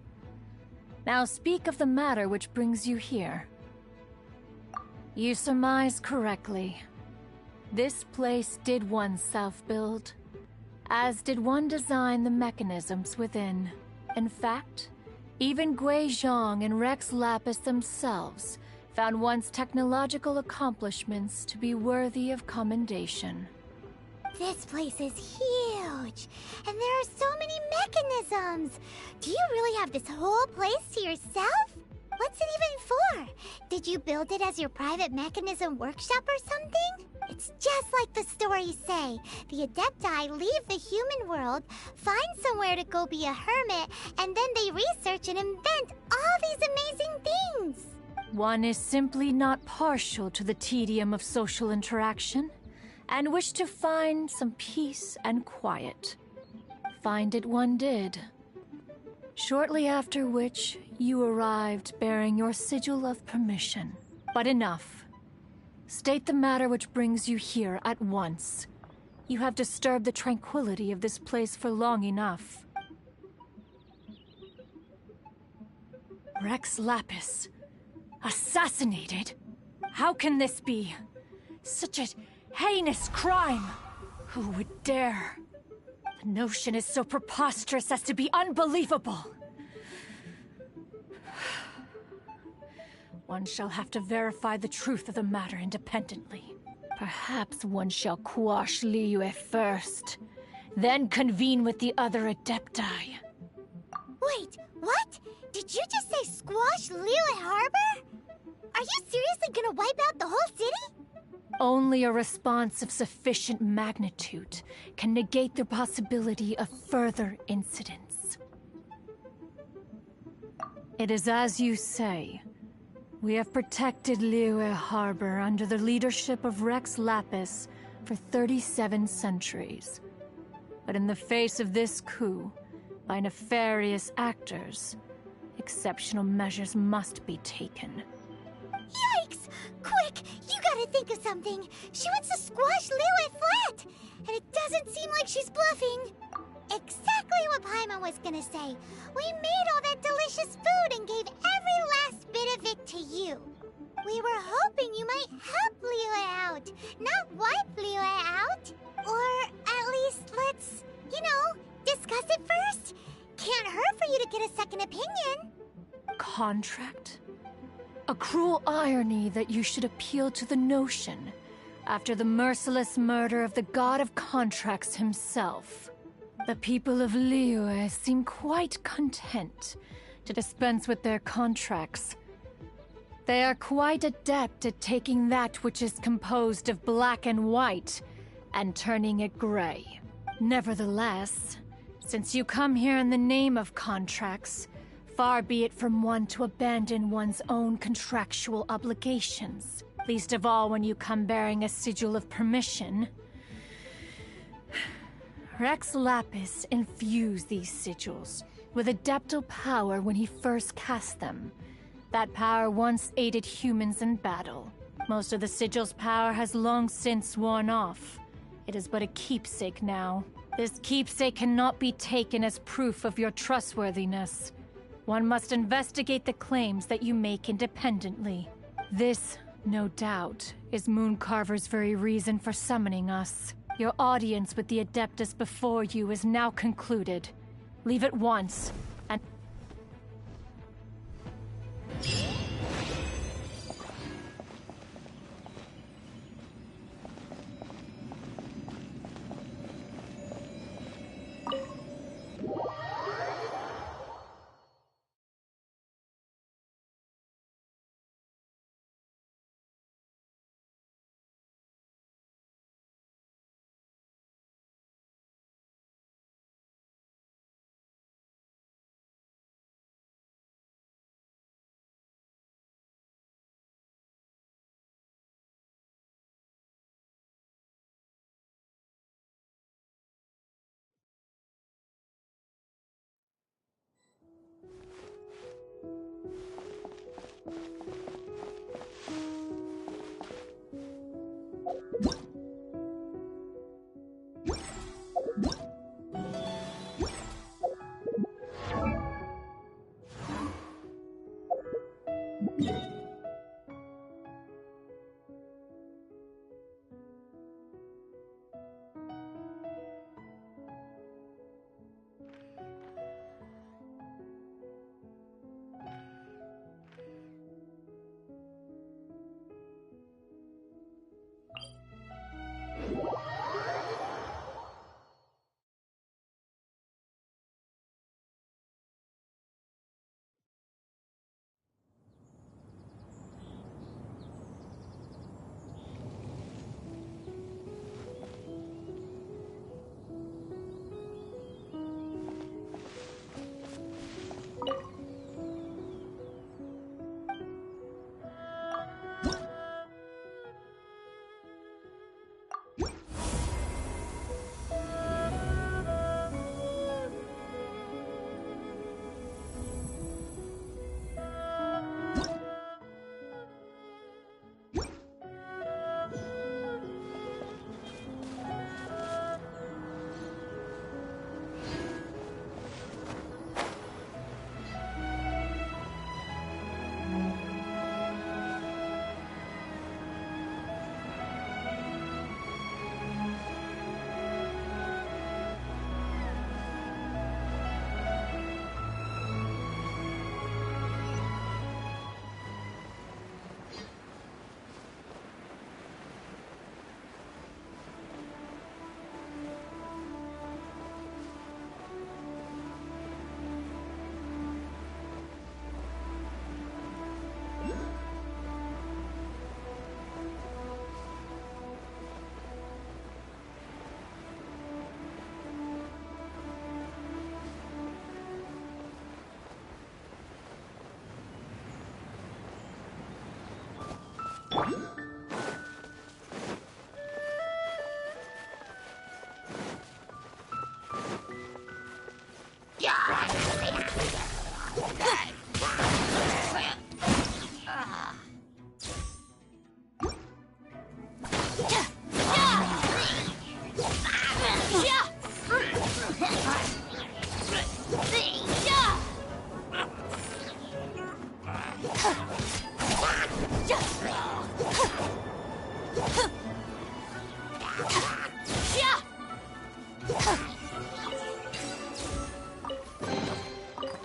Now speak of the matter which brings you here. You surmise correctly. This place did once self-build, as did one design the mechanisms within. In fact, even Gui Zhang and Rex Lapis themselves found once technological accomplishments to be worthy of commendation. This place is huge, and there are so many mechanisms. Do you really have this whole place to yourself? What's it even for? Did you build it as your private mechanism workshop or something? It's just like the stories say. The Adepti leave the human world, find somewhere to go be a hermit, and then they research and invent all these amazing things. One is simply not partial to the tedium of social interaction, and wished to find some peace and quiet. Find it one did. Shortly after which, you arrived bearing your sigil of permission. But enough. State the matter which brings you here at once. You have disturbed the tranquility of this place for long enough. Rex Lapis. Assassinated? How can this be? Such a heinous crime! Who would dare? The notion is so preposterous as to be unbelievable. One shall have to verify the truth of the matter independently. Perhaps one shall quash Liyue first, then convene with the other Adepti. Wait, what? Did you just say squash Liyue Harbor? Are you seriously gonna wipe out the whole city? Only a response of sufficient magnitude can negate the possibility of further incidents. It is as you say. We have protected Liyue Harbor under the leadership of Rex Lapis for 37 centuries. But in the face of this coup, by nefarious actors, exceptional measures must be taken. Yikes! Quick! You gotta think of something! She wants to squash Liyue flat! And it doesn't seem like she's bluffing! Exactly what Paimon was gonna say! We made all that delicious food and gave every last bit of it to you! We were hoping you might help Liyue out, not wipe Liyue out! Or at least let's, discuss it first! Can't hurt for you to get a second opinion! Contract? A cruel irony that you should appeal to the notion after the merciless murder of the god of contracts himself. The people of Liyue seem quite content to dispense with their contracts. They are quite adept at taking that which is composed of black and white and turning it gray. Nevertheless, since you come here in the name of contracts, far be it from one to abandon one's own contractual obligations, least of all when you come bearing a sigil of permission. Rex Lapis infused these sigils with adeptal power when he first cast them. That power once aided humans in battle. Most of the sigil's power has long since worn off. It is but a keepsake now. This keepsake cannot be taken as proof of your trustworthiness. One must investigate the claims that you make independently. This, no doubt, is Mooncarver's very reason for summoning us. Your audience with the Adeptus before you is now concluded. Leave at once, and...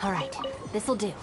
All right, this'll do.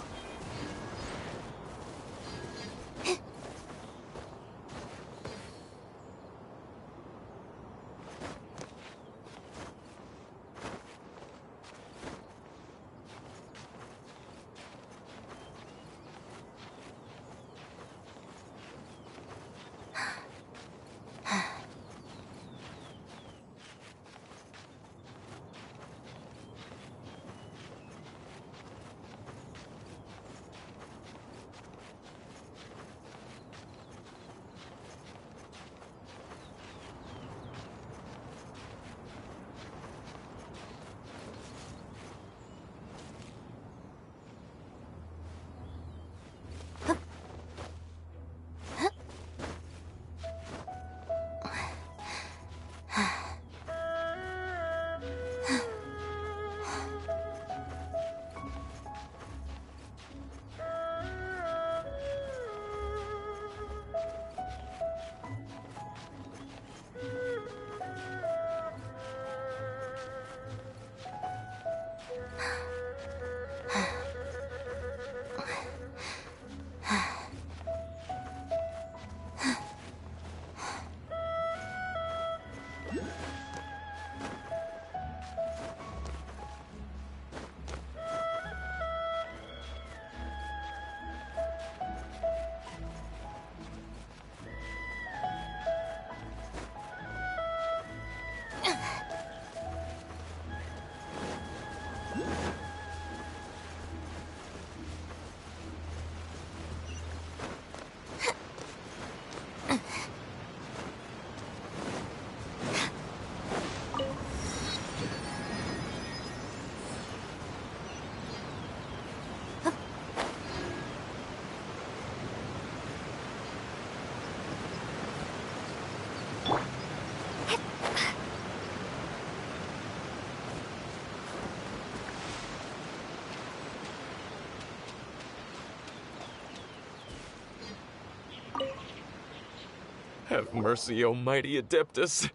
Have mercy, O mighty Adeptus.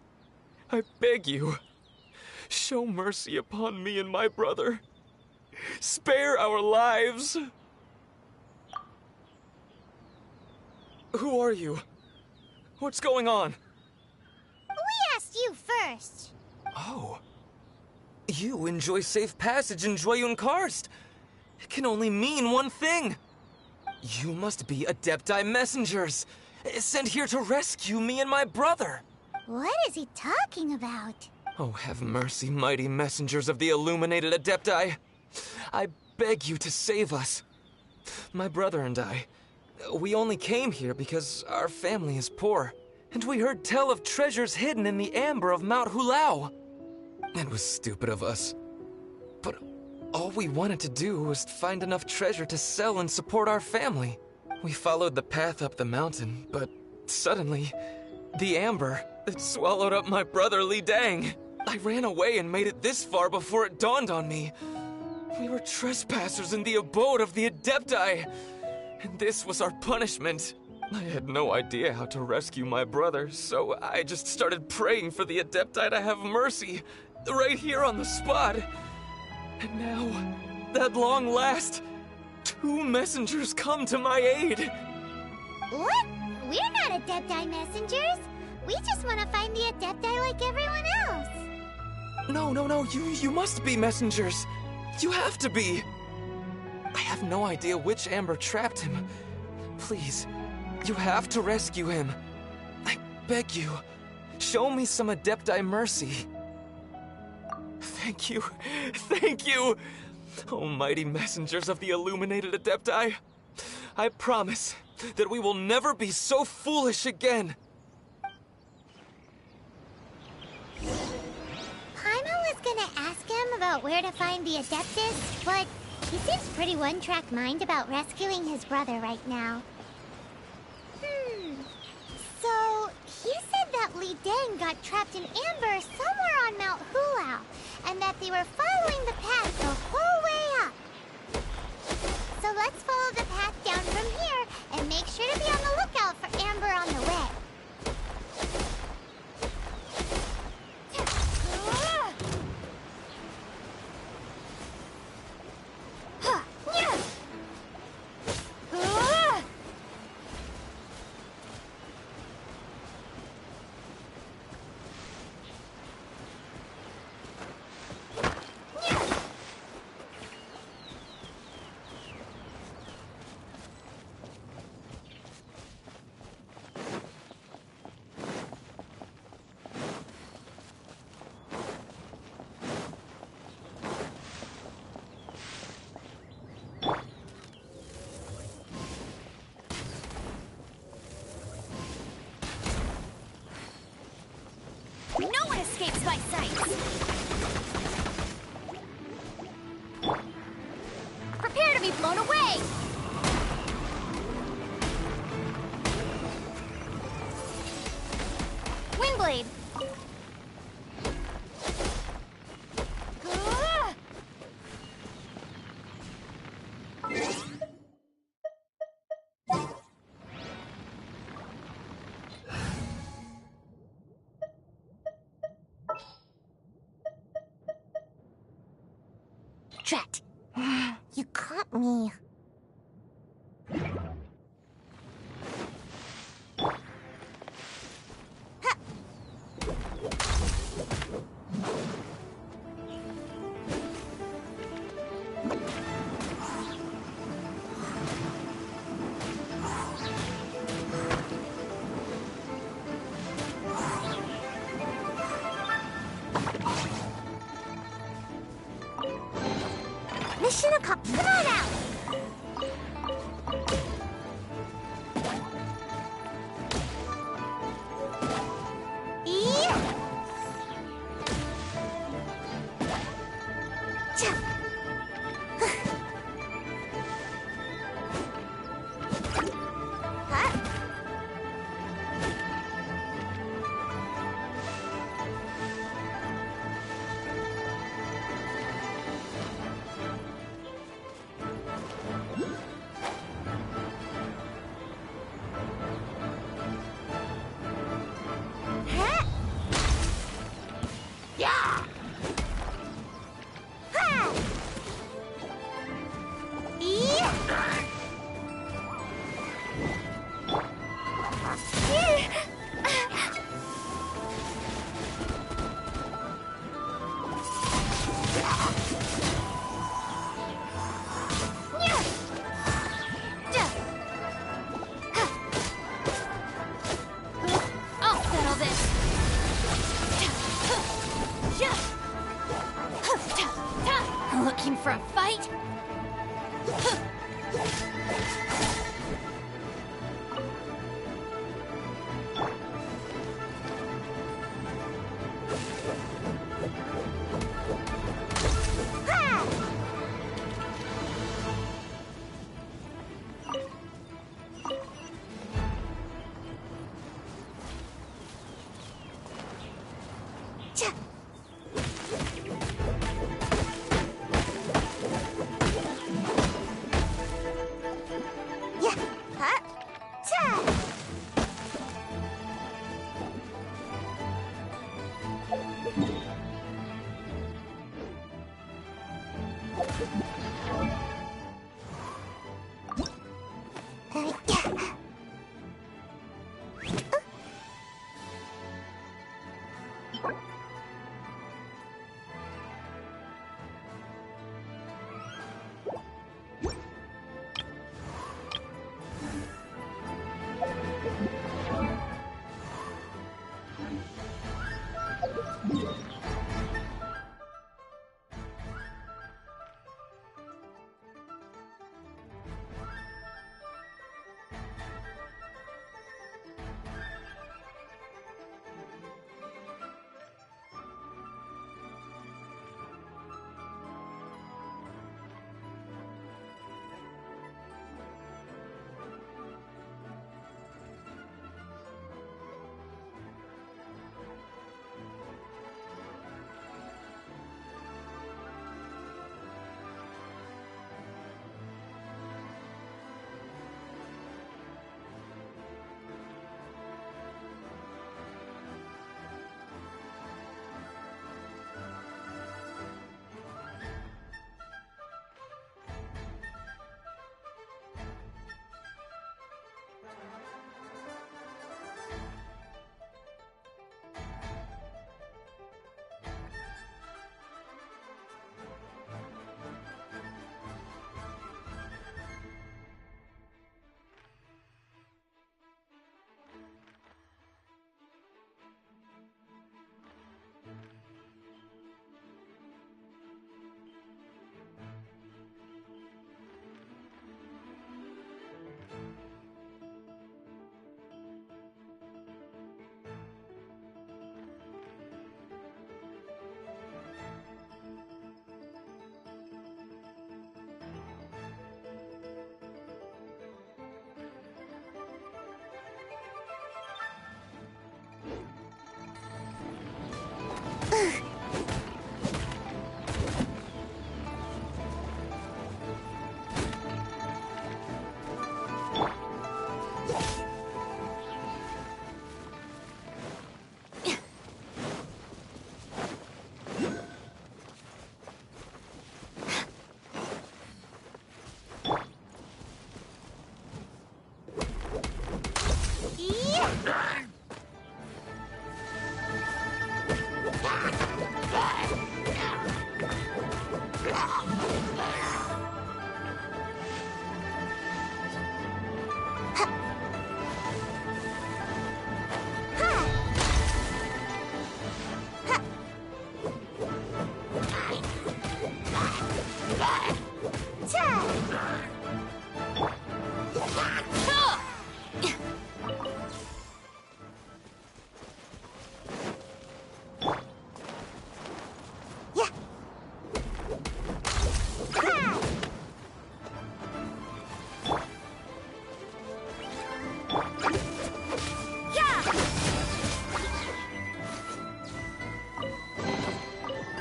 I beg you, show mercy upon me and my brother. Spare our lives. Who are you? What's going on? We asked you first. Oh. You enjoy safe passage in Joyun Karst. It can only mean one thing. You must be Adepti messengers, sent here to rescue me and my brother. What is he talking about? Oh, have mercy, mighty messengers of the illuminated Adepti. I beg you to save us. My brother and I, we only came here because our family is poor, and we heard tell of treasures hidden in the amber of Mount Hulao. It was stupid of us, but all we wanted to do was find enough treasure to sell and support our family. We followed the path up the mountain, but suddenly, the amber, it swallowed up my brother Li Dang. I ran away and made it this far before it dawned on me. We were trespassers in the abode of the Adepti, and this was our punishment. I had no idea how to rescue my brother, so I just started praying for the Adepti to have mercy, right here on the spot. And now, at long last, 2 messengers come to my aid. What? We're not Adepti messengers. We just want to find the Adepti like everyone else. No, you must be messengers. You have to be. I have no idea which amber trapped him. Please, you have to rescue him. I beg you, show me some Adepti mercy. Thank you, thank you! Oh, mighty messengers of the illuminated Adepti, I promise that we will never be so foolish again. Paimon was gonna ask him about about where to find the Adeptus, but he seems pretty one-track mind about rescuing his brother right now. So, he said that Li Deng got trapped in amber somewhere on Mount Hulao, and that they were following the path the whole way up. So let's follow the path down from here, and make sure to be on the lookout for amber on the way. No one escapes my sight! Prepare to be blown away! Windblade! Drat! You caught me. Mission accomplished. Come on out! Looking for a fight?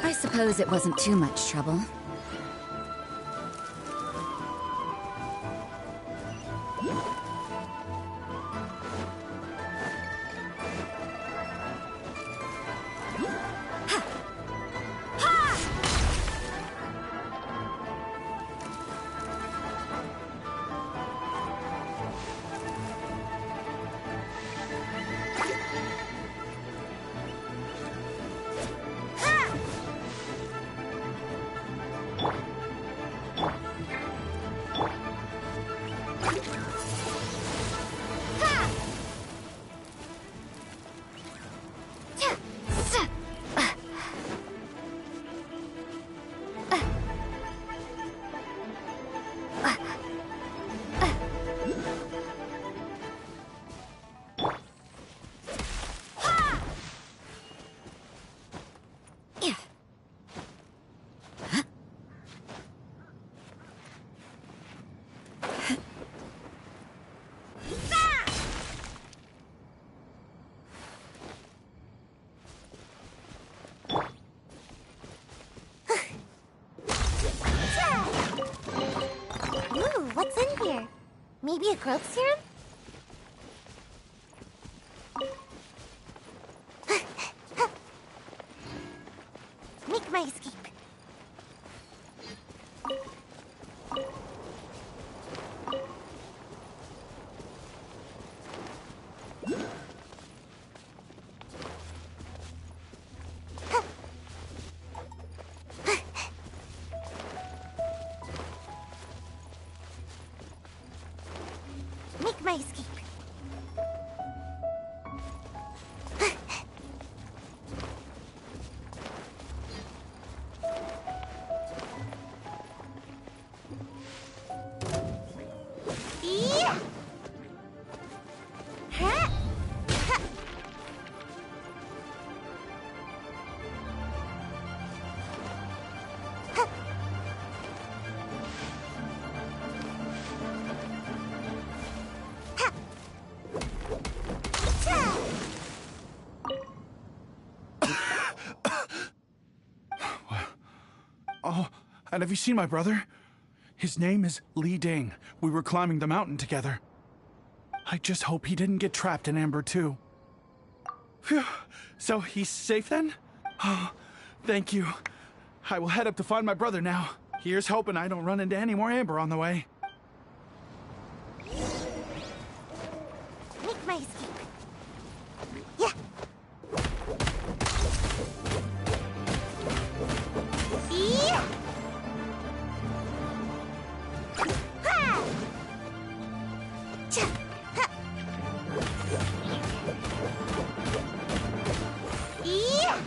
I suppose it wasn't too much trouble. Ooh, what's in here? Maybe a growth serum? Make my escape. Make my escape. Yeah. Huh? Huh. Huh. Oh, and have you seen my brother? His name is Li Ding. We were climbing the mountain together. I just hope he didn't get trapped in Amber too. Phew. So he's safe then? Oh, thank you. I will head up to find my brother now. Here's hoping I don't run into any more Amber on the way. Make my escape. Yeah. Yeah. Ha! Cha! Ha! Yeah.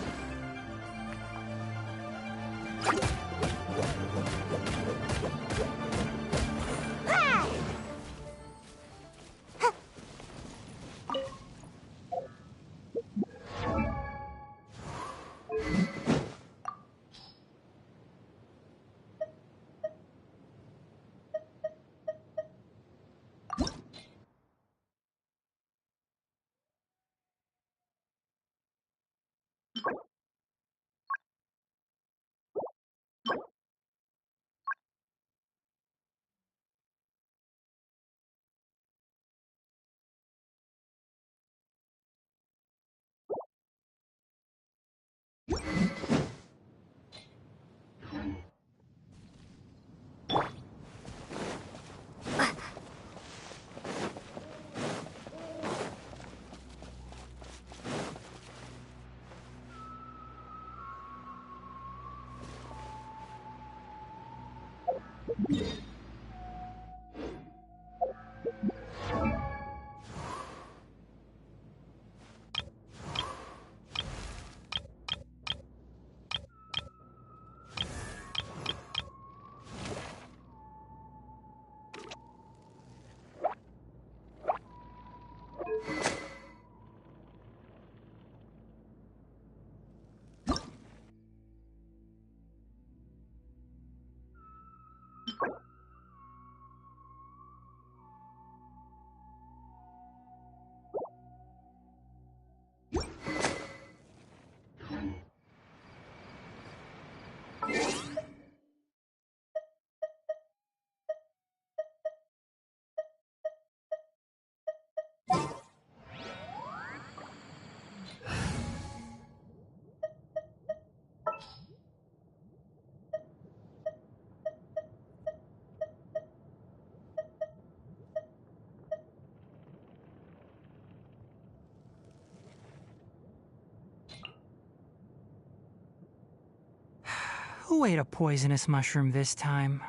Who ate a poisonous mushroom this time?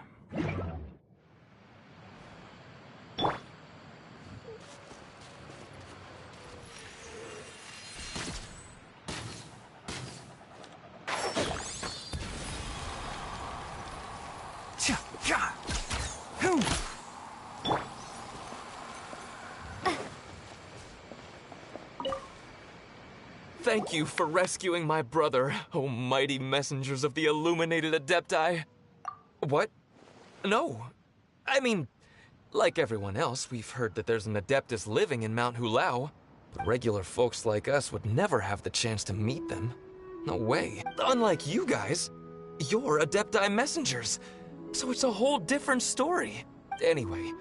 Thank you for rescuing my brother, oh mighty messengers of the illuminated Adepti. What? No. I mean, like everyone else, we've heard that there's an Adeptus living in Mount Hulao, but regular folks like us would never have the chance to meet them. No way. Unlike you guys, you're Adepti messengers, so it's a whole different story. Anyway,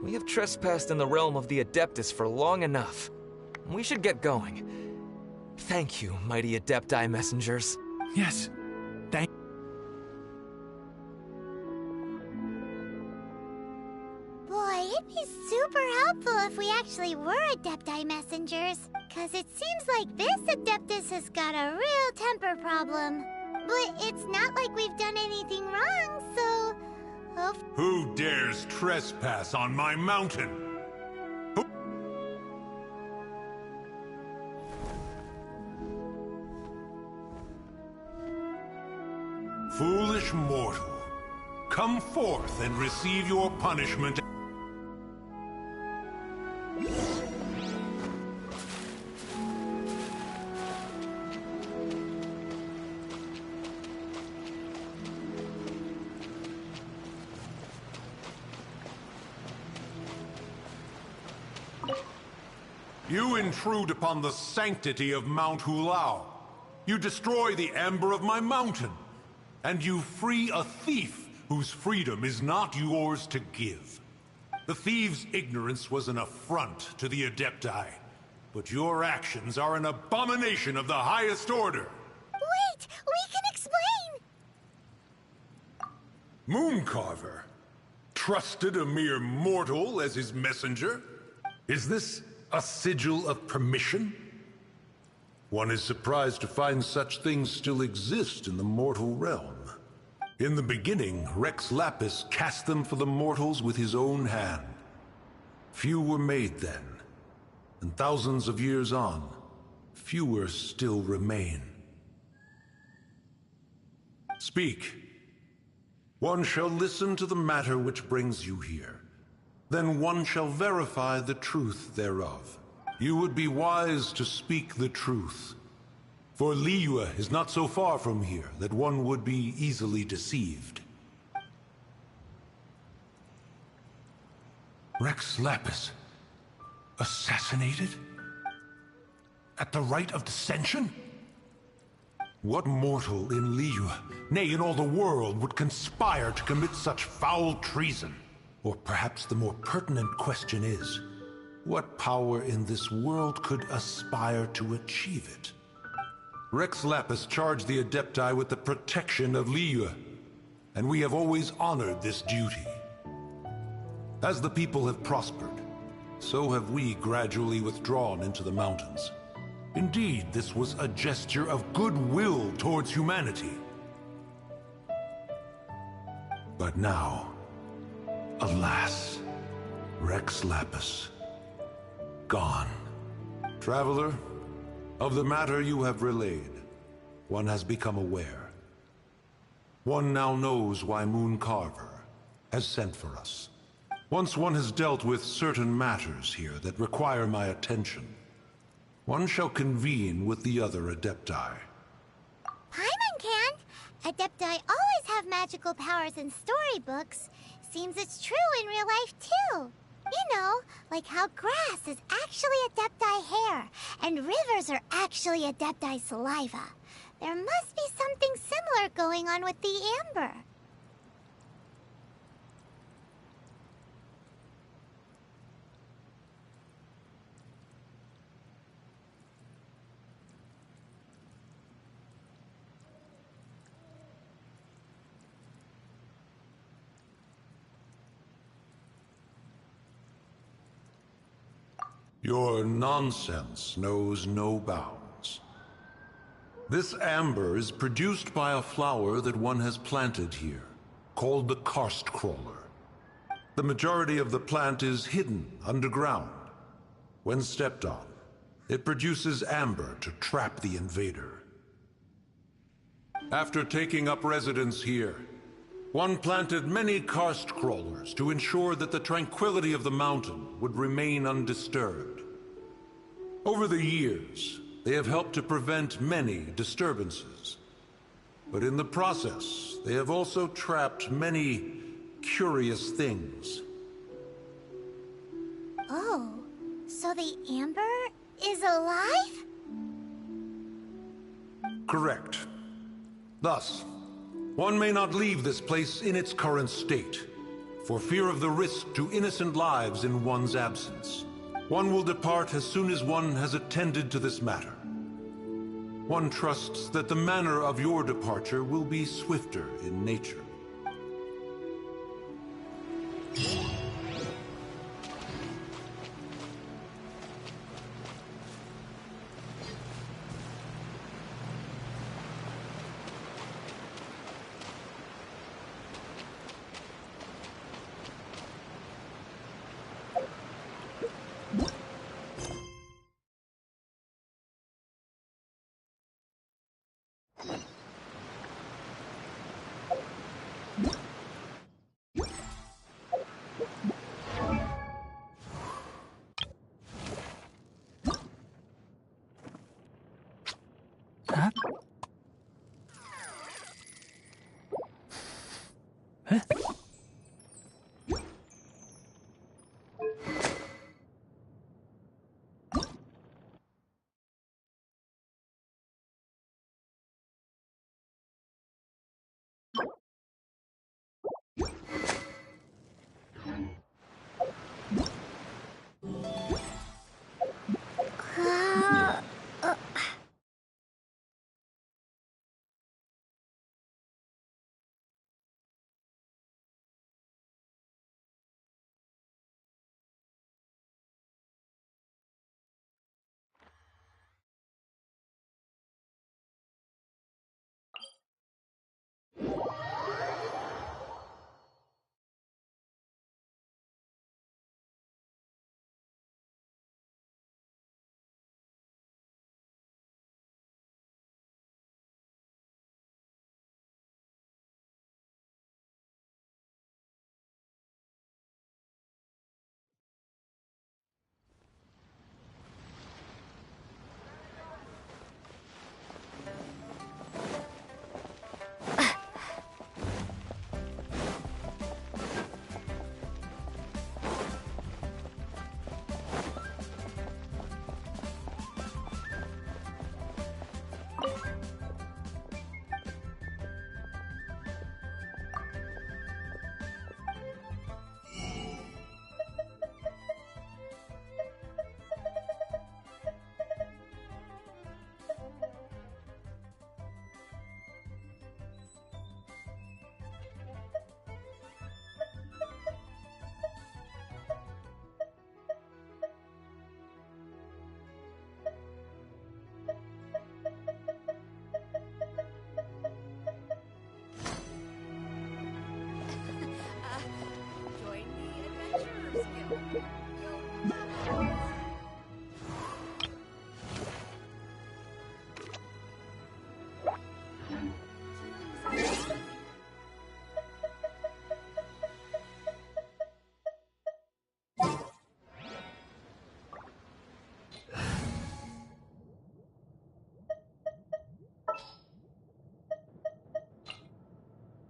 we have trespassed in the realm of the Adeptus for long enough. We should get going. Thank you, mighty Adepti messengers. Yes. Thank... Boy, it'd be super helpful if we actually were Adepti messengers. Cause it seems like this Adeptus has got a real temper problem. But it's not like we've done anything wrong, so... Who dares trespass on my mountain? Foolish mortal, come forth and receive your punishment. You intrude upon the sanctity of Mount Hulao. You destroy the amber of my mountain. And you free a thief whose freedom is not yours to give. The thief's ignorance was an affront to the Adepti, but your actions are an abomination of the highest order. Wait! We can explain! Mooncarver trusted a mere mortal as his messenger? Is this a sigil of permission? One is surprised to find such things still exist in the mortal realm. In the beginning, Rex Lapis cast them for the mortals with his own hand. Few were made then, and thousands of years on, fewer still remain. Speak. One shall listen to the matter which brings you here. Then one shall verify the truth thereof. You would be wise to speak the truth. For Liyue is not so far from here that one would be easily deceived. Rex Lapis, assassinated? At the rite of dissension? What mortal in Liyue, nay in all the world, would conspire to commit such foul treason? Or perhaps the more pertinent question is, what power in this world could aspire to achieve it? Rex Lapis charged the Adepti with the protection of Liyue, and we have always honored this duty. As the people have prospered, so have we gradually withdrawn into the mountains. Indeed, this was a gesture of goodwill towards humanity. But now, Alas, Rex Lapis, gone. Traveler, of the matter you have relayed, one has become aware. One now knows why Moon Carver has sent for us. Once one has dealt with certain matters here that require my attention, one shall convene with the other Adepti. Paimon can! Adepti always have magical powers in storybooks. Seems it's true in real life, too. You know, like how grass is actually Adepti hair, and rivers are actually Adepti saliva. There must be something similar going on with the amber. Your nonsense knows no bounds. This amber is produced by a flower that one has planted here, called the karst crawler. The majority of the plant is hidden underground. When stepped on, it produces amber to trap the invader. After taking up residence here, one planted many karst crawlers to ensure that the tranquility of the mountain would remain undisturbed. Over the years, they have helped to prevent many disturbances. But in the process, they have also trapped many curious things. Oh, so the amber is alive? Correct. Thus, one may not leave this place in its current state, for fear of the risk to innocent lives in one's absence. One will depart as soon as one has attended to this matter. One trusts that the manner of your departure will be swifter in nature.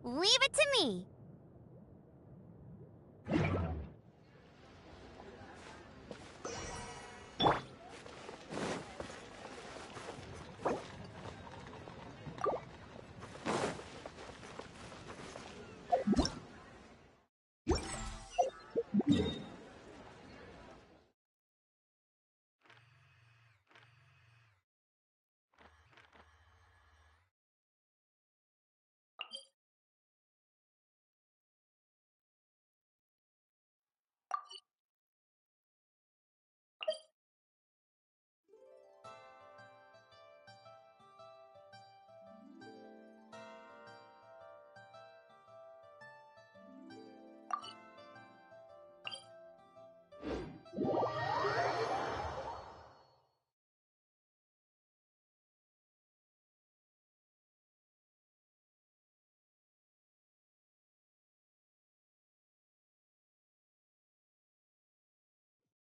Leave it to me.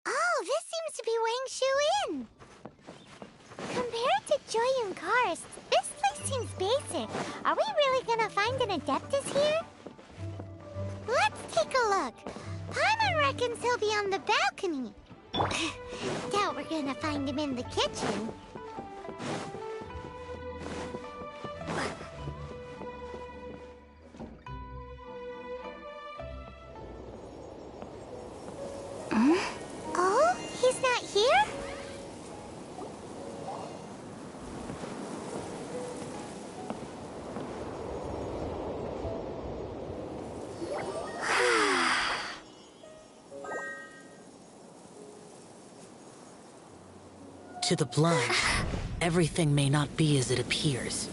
Oh, this seems to be Wang Shu Inn. Compared to Joyun Karst, this place seems basic. Are we really gonna find an Adeptus here? Let's take a look. Paimon reckons he'll be on the balcony. Doubt we're gonna find him in the kitchen. Oh, he's not here? To the blind, everything may not be as it appears.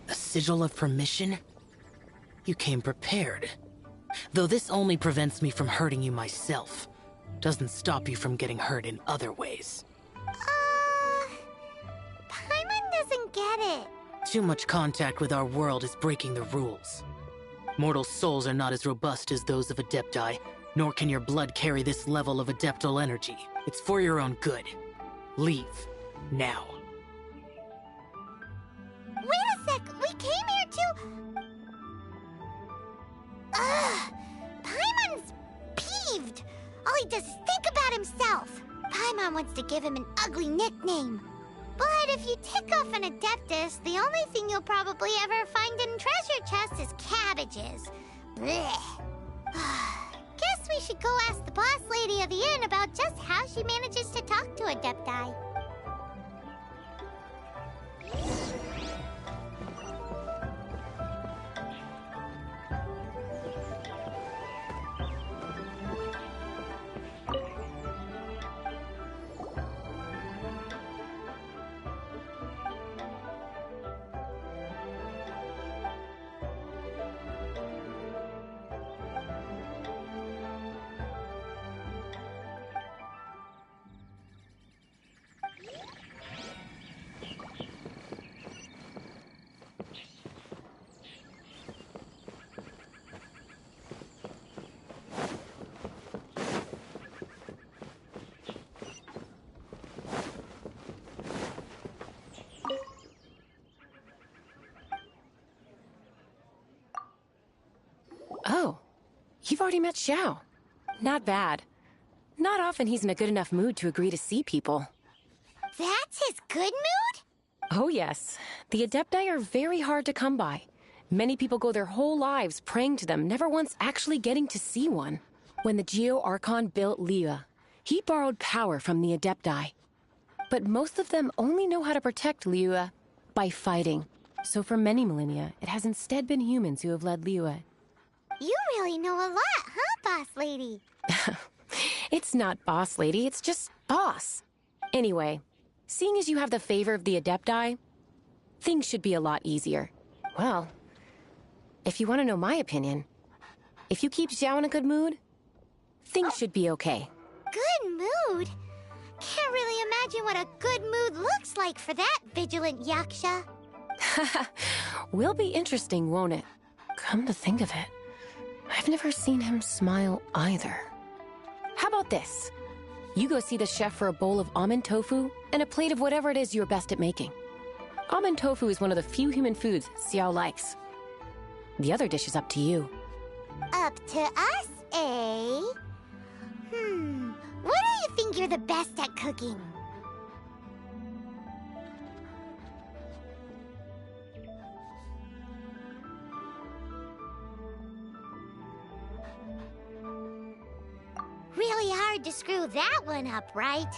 A sigil of permission? You came prepared. Though this only prevents me from hurting you myself. Doesn't stop you from getting hurt in other ways. Paimon doesn't get it. Too much contact with our world is breaking the rules. Mortal souls are not as robust as those of Adepti, nor can your blood carry this level of adeptal energy. It's for your own good. Leave. Now. Wait a sec, we came here to... Ugh! Paimon's peeved! All he does is think about himself! Paimon wants to give him an ugly nickname. But if you tick off an Adeptus, the only thing you'll probably ever find in treasure chests is cabbages. Blech. Guess we should go ask the boss lady of the inn about just how she manages to talk to Adepti. Oh, you've already met Xiao. Not bad. Not often he's in a good enough mood to agree to see people. That's his good mood? Oh yes. The Adepti are very hard to come by. Many people go their whole lives praying to them, never once actually getting to see one. When the Geo Archon built Liyue, he borrowed power from the Adepti. But most of them only know how to protect Liyue by fighting. So for many millennia, it has instead been humans who have led Liyue. You really know a lot, huh, boss lady? It's not boss lady, it's just boss. Anyway, seeing as you have the favor of the Adepti, things should be a lot easier. Well, if you want to know my opinion, if you keep Xiao in a good mood, things should be okay. Good mood? Can't really imagine what a good mood looks like for that vigilant yaksha. Will be interesting, won't it? Come to think of it, I've never seen him smile either. How about this? You go see the chef for a bowl of almond tofu and a plate of whatever it is you're best at making. Almond tofu is one of the few human foods Xiao likes. The other dish is up to you. Up to us, eh? What do you think you're the best at cooking? Really hard to screw that one up, right?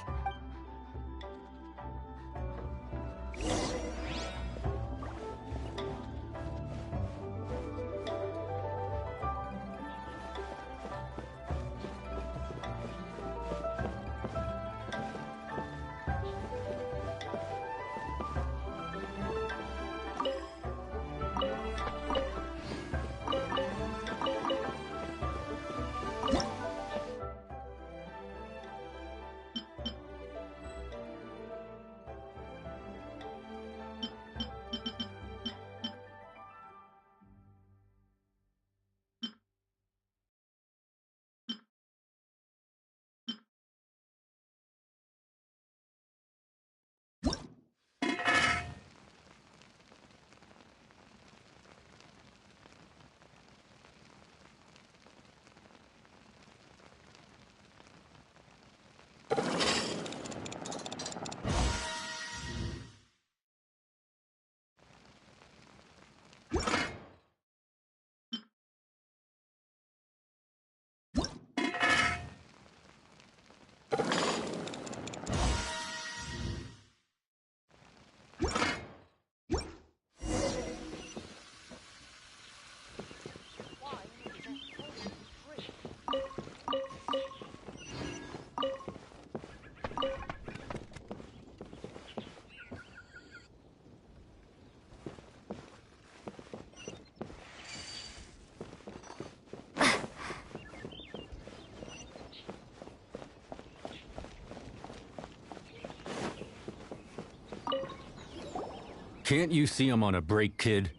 Can't you see I'm on a break, kid?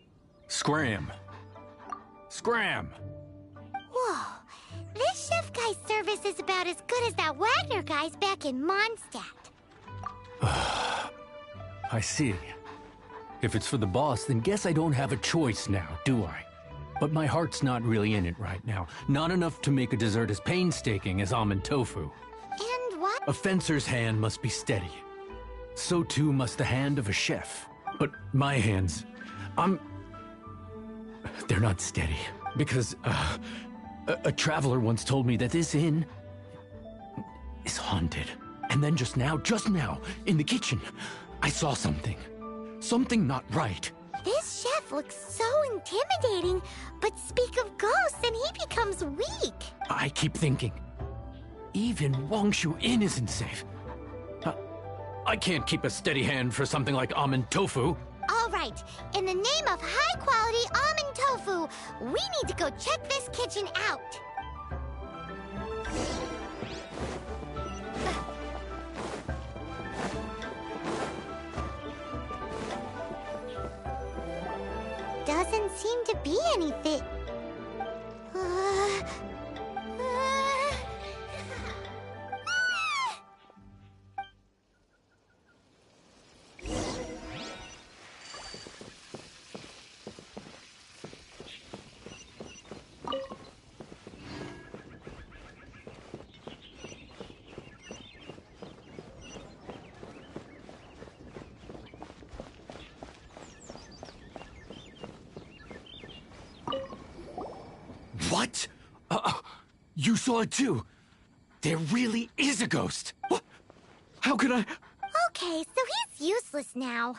Scram! Scram! Whoa, this chef guy's service is about as good as that Wagner guy's back in Mondstadt. I see. If it's for the boss, then guess I don't have a choice now, do I? But my heart's not really in it right now. Not enough to make a dessert as painstaking as almond tofu. And what? A fencer's hand must be steady. So too must the hand of a chef. But my hands, they're not steady. Because, a traveler once told me that this inn is haunted. And then just now, in the kitchen, I saw something. Something not right. This chef looks so intimidating, but speak of ghosts and he becomes weak. I keep thinking, even Wangshu Inn isn't safe. I can't keep a steady hand for something like almond tofu. All right, in the name of high-quality almond tofu, we need to go check this kitchen out. Doesn't seem to be anything. What? You saw it too? There really is a ghost. What? How could I? Okay, so he's useless now.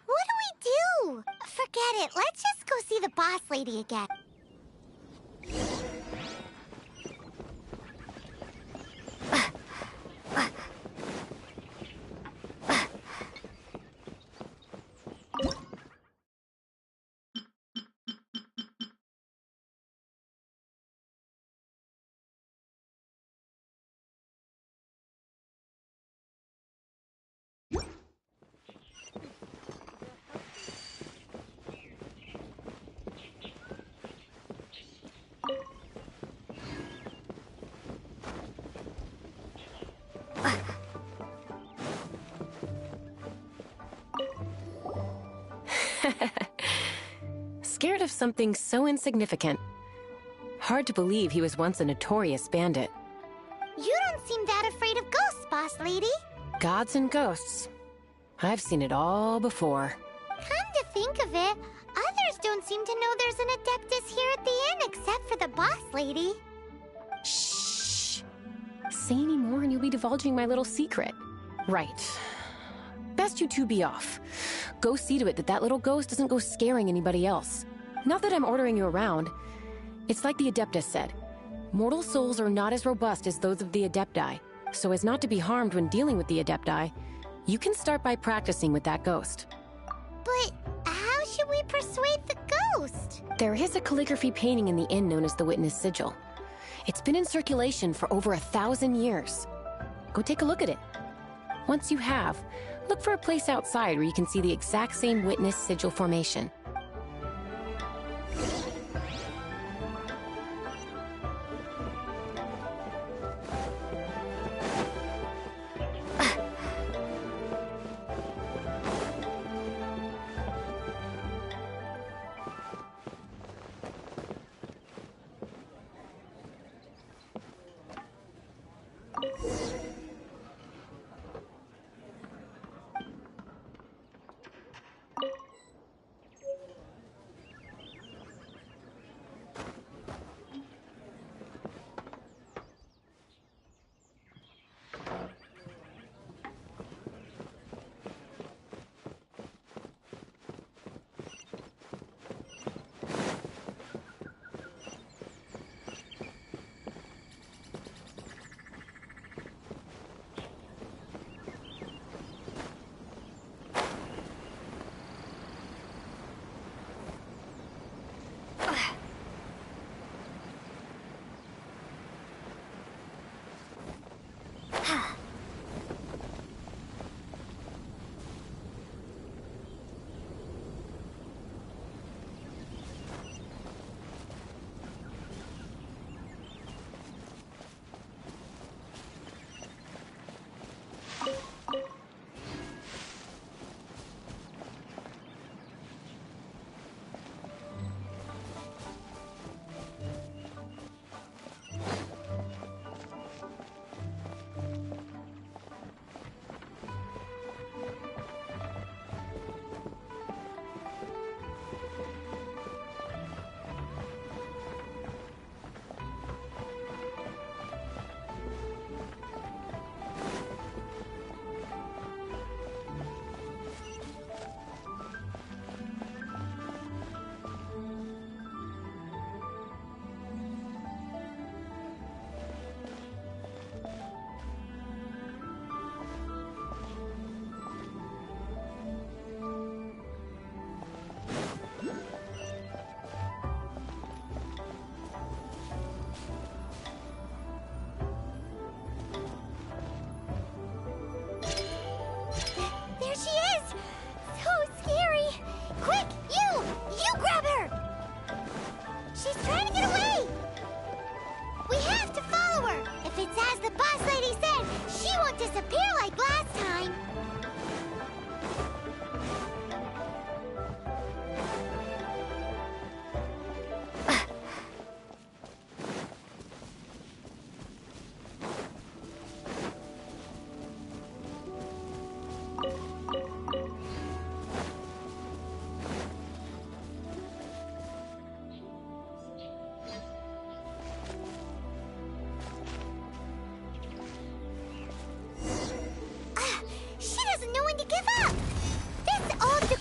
What do we do? Forget it. Let's just go see the boss lady again. Scared of something so insignificant. Hard to believe he was once a notorious bandit. You don't seem that afraid of ghosts, boss lady. Gods and ghosts. I've seen it all before. Come to think of it, others don't seem to know there's an Adeptus here at the inn except for the boss lady. Shh. Say any more and you'll be divulging my little secret. Right. Best you two be off. Go see to it that little ghost doesn't go scaring anybody else. Not that I'm ordering you around. It's like the Adeptus said. Mortal souls are not as robust as those of the Adepti, so as not to be harmed when dealing with the Adepti, you can start by practicing with that ghost. But how should we persuade the ghost? There is a calligraphy painting in the inn known as the Witness Sigil. It's been in circulation for over 1,000 years. Go take a look at it. Once you have, look for a place outside where you can see the exact same Witness Sigil formation.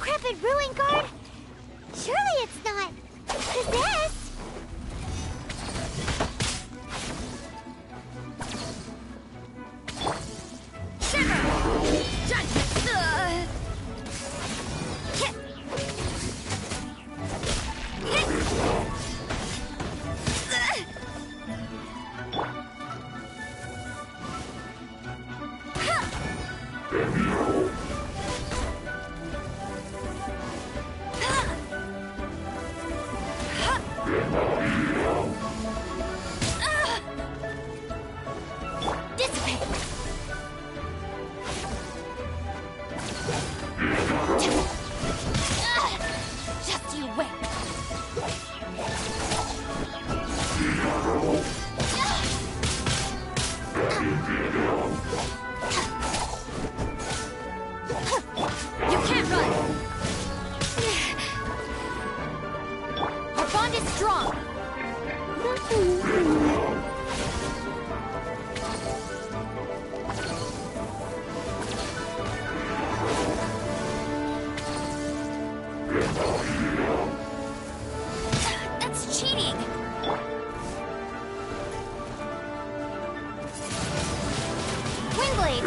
decrepit ruin guard? Surely it's not possessed. Just you wait. You can't run! Our bond is strong! That's cheating! Windblade!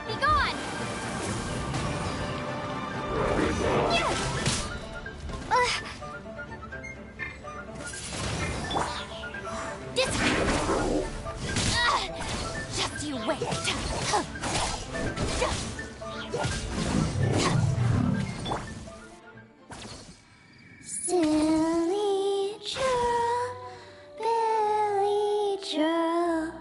Be gone! Just you wait! Silly churl, Billy churl.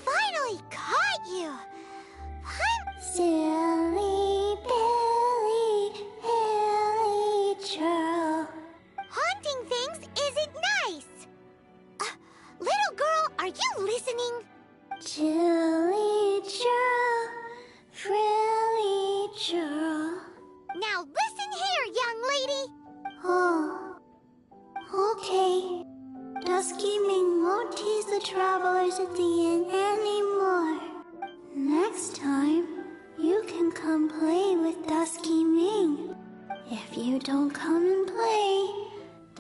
Finally caught you! I'm Silly Billy, Billy churl. Haunting things isn't nice! Little girl, are you listening? Chilly churl, frilly churl. Now listen here, young lady! Oh, okay. Dusky Ming won't tease the travelers at the inn anymore. Next time, you can come play with Dusky Ming. If you don't come and play,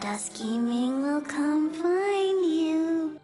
Dusky Ming will come find you.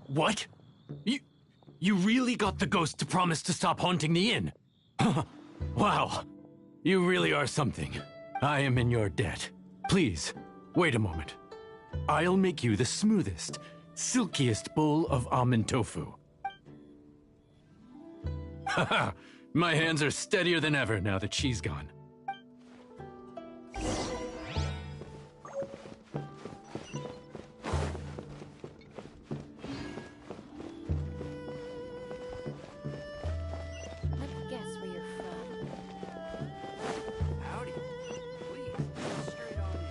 What? You really got the ghost to promise to stop haunting the inn? Wow. You really are something. I am in your debt. Please, wait a moment. I'll make you the smoothest, silkiest bowl of almond tofu. Haha, my hands are steadier than ever now that she's gone. Let's guess where you're from. Howdy. Please, straight on in.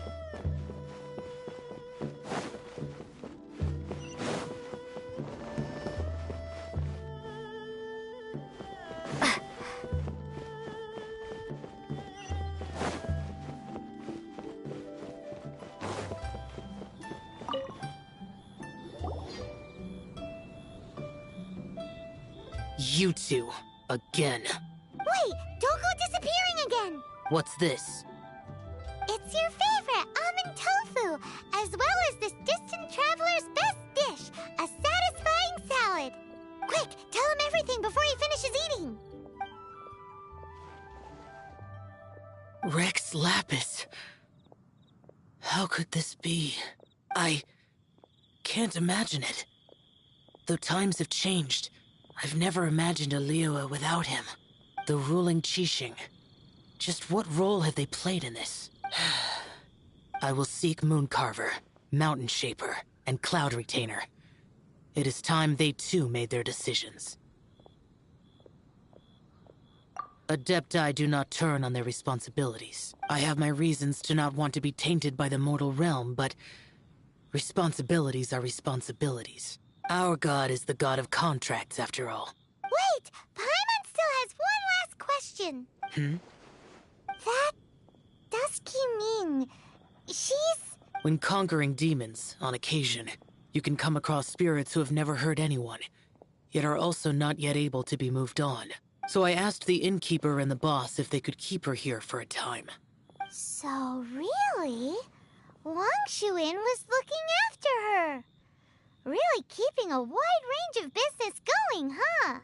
You two, again. Wait, don't go disappearing again! What's this? It's your favorite almond tofu, as well as this distant traveler's best dish, a satisfying salad. Quick, tell him everything before he finishes eating. Rex Lapis. How could this be? I can't imagine it. Though times have changed, I've never imagined a Liyue without him. The ruling Qixing. Just what role have they played in this? I will seek Mooncarver, Mountain Shaper, and Cloud Retainer. It is time they too made their decisions. Adepti do not turn on their responsibilities. I have my reasons to not want to be tainted by the mortal realm, but responsibilities are responsibilities. Our god is the god of contracts, after all. Wait! Paimon still has one last question. That Dusky Ming, she's... When conquering demons, on occasion, you can come across spirits who have never hurt anyone, yet are also not yet able to be moved on. So I asked the innkeeper and the boss if they could keep her here for a time. So really, Wang Shuin was looking after her. Really keeping a wide range of business going, huh?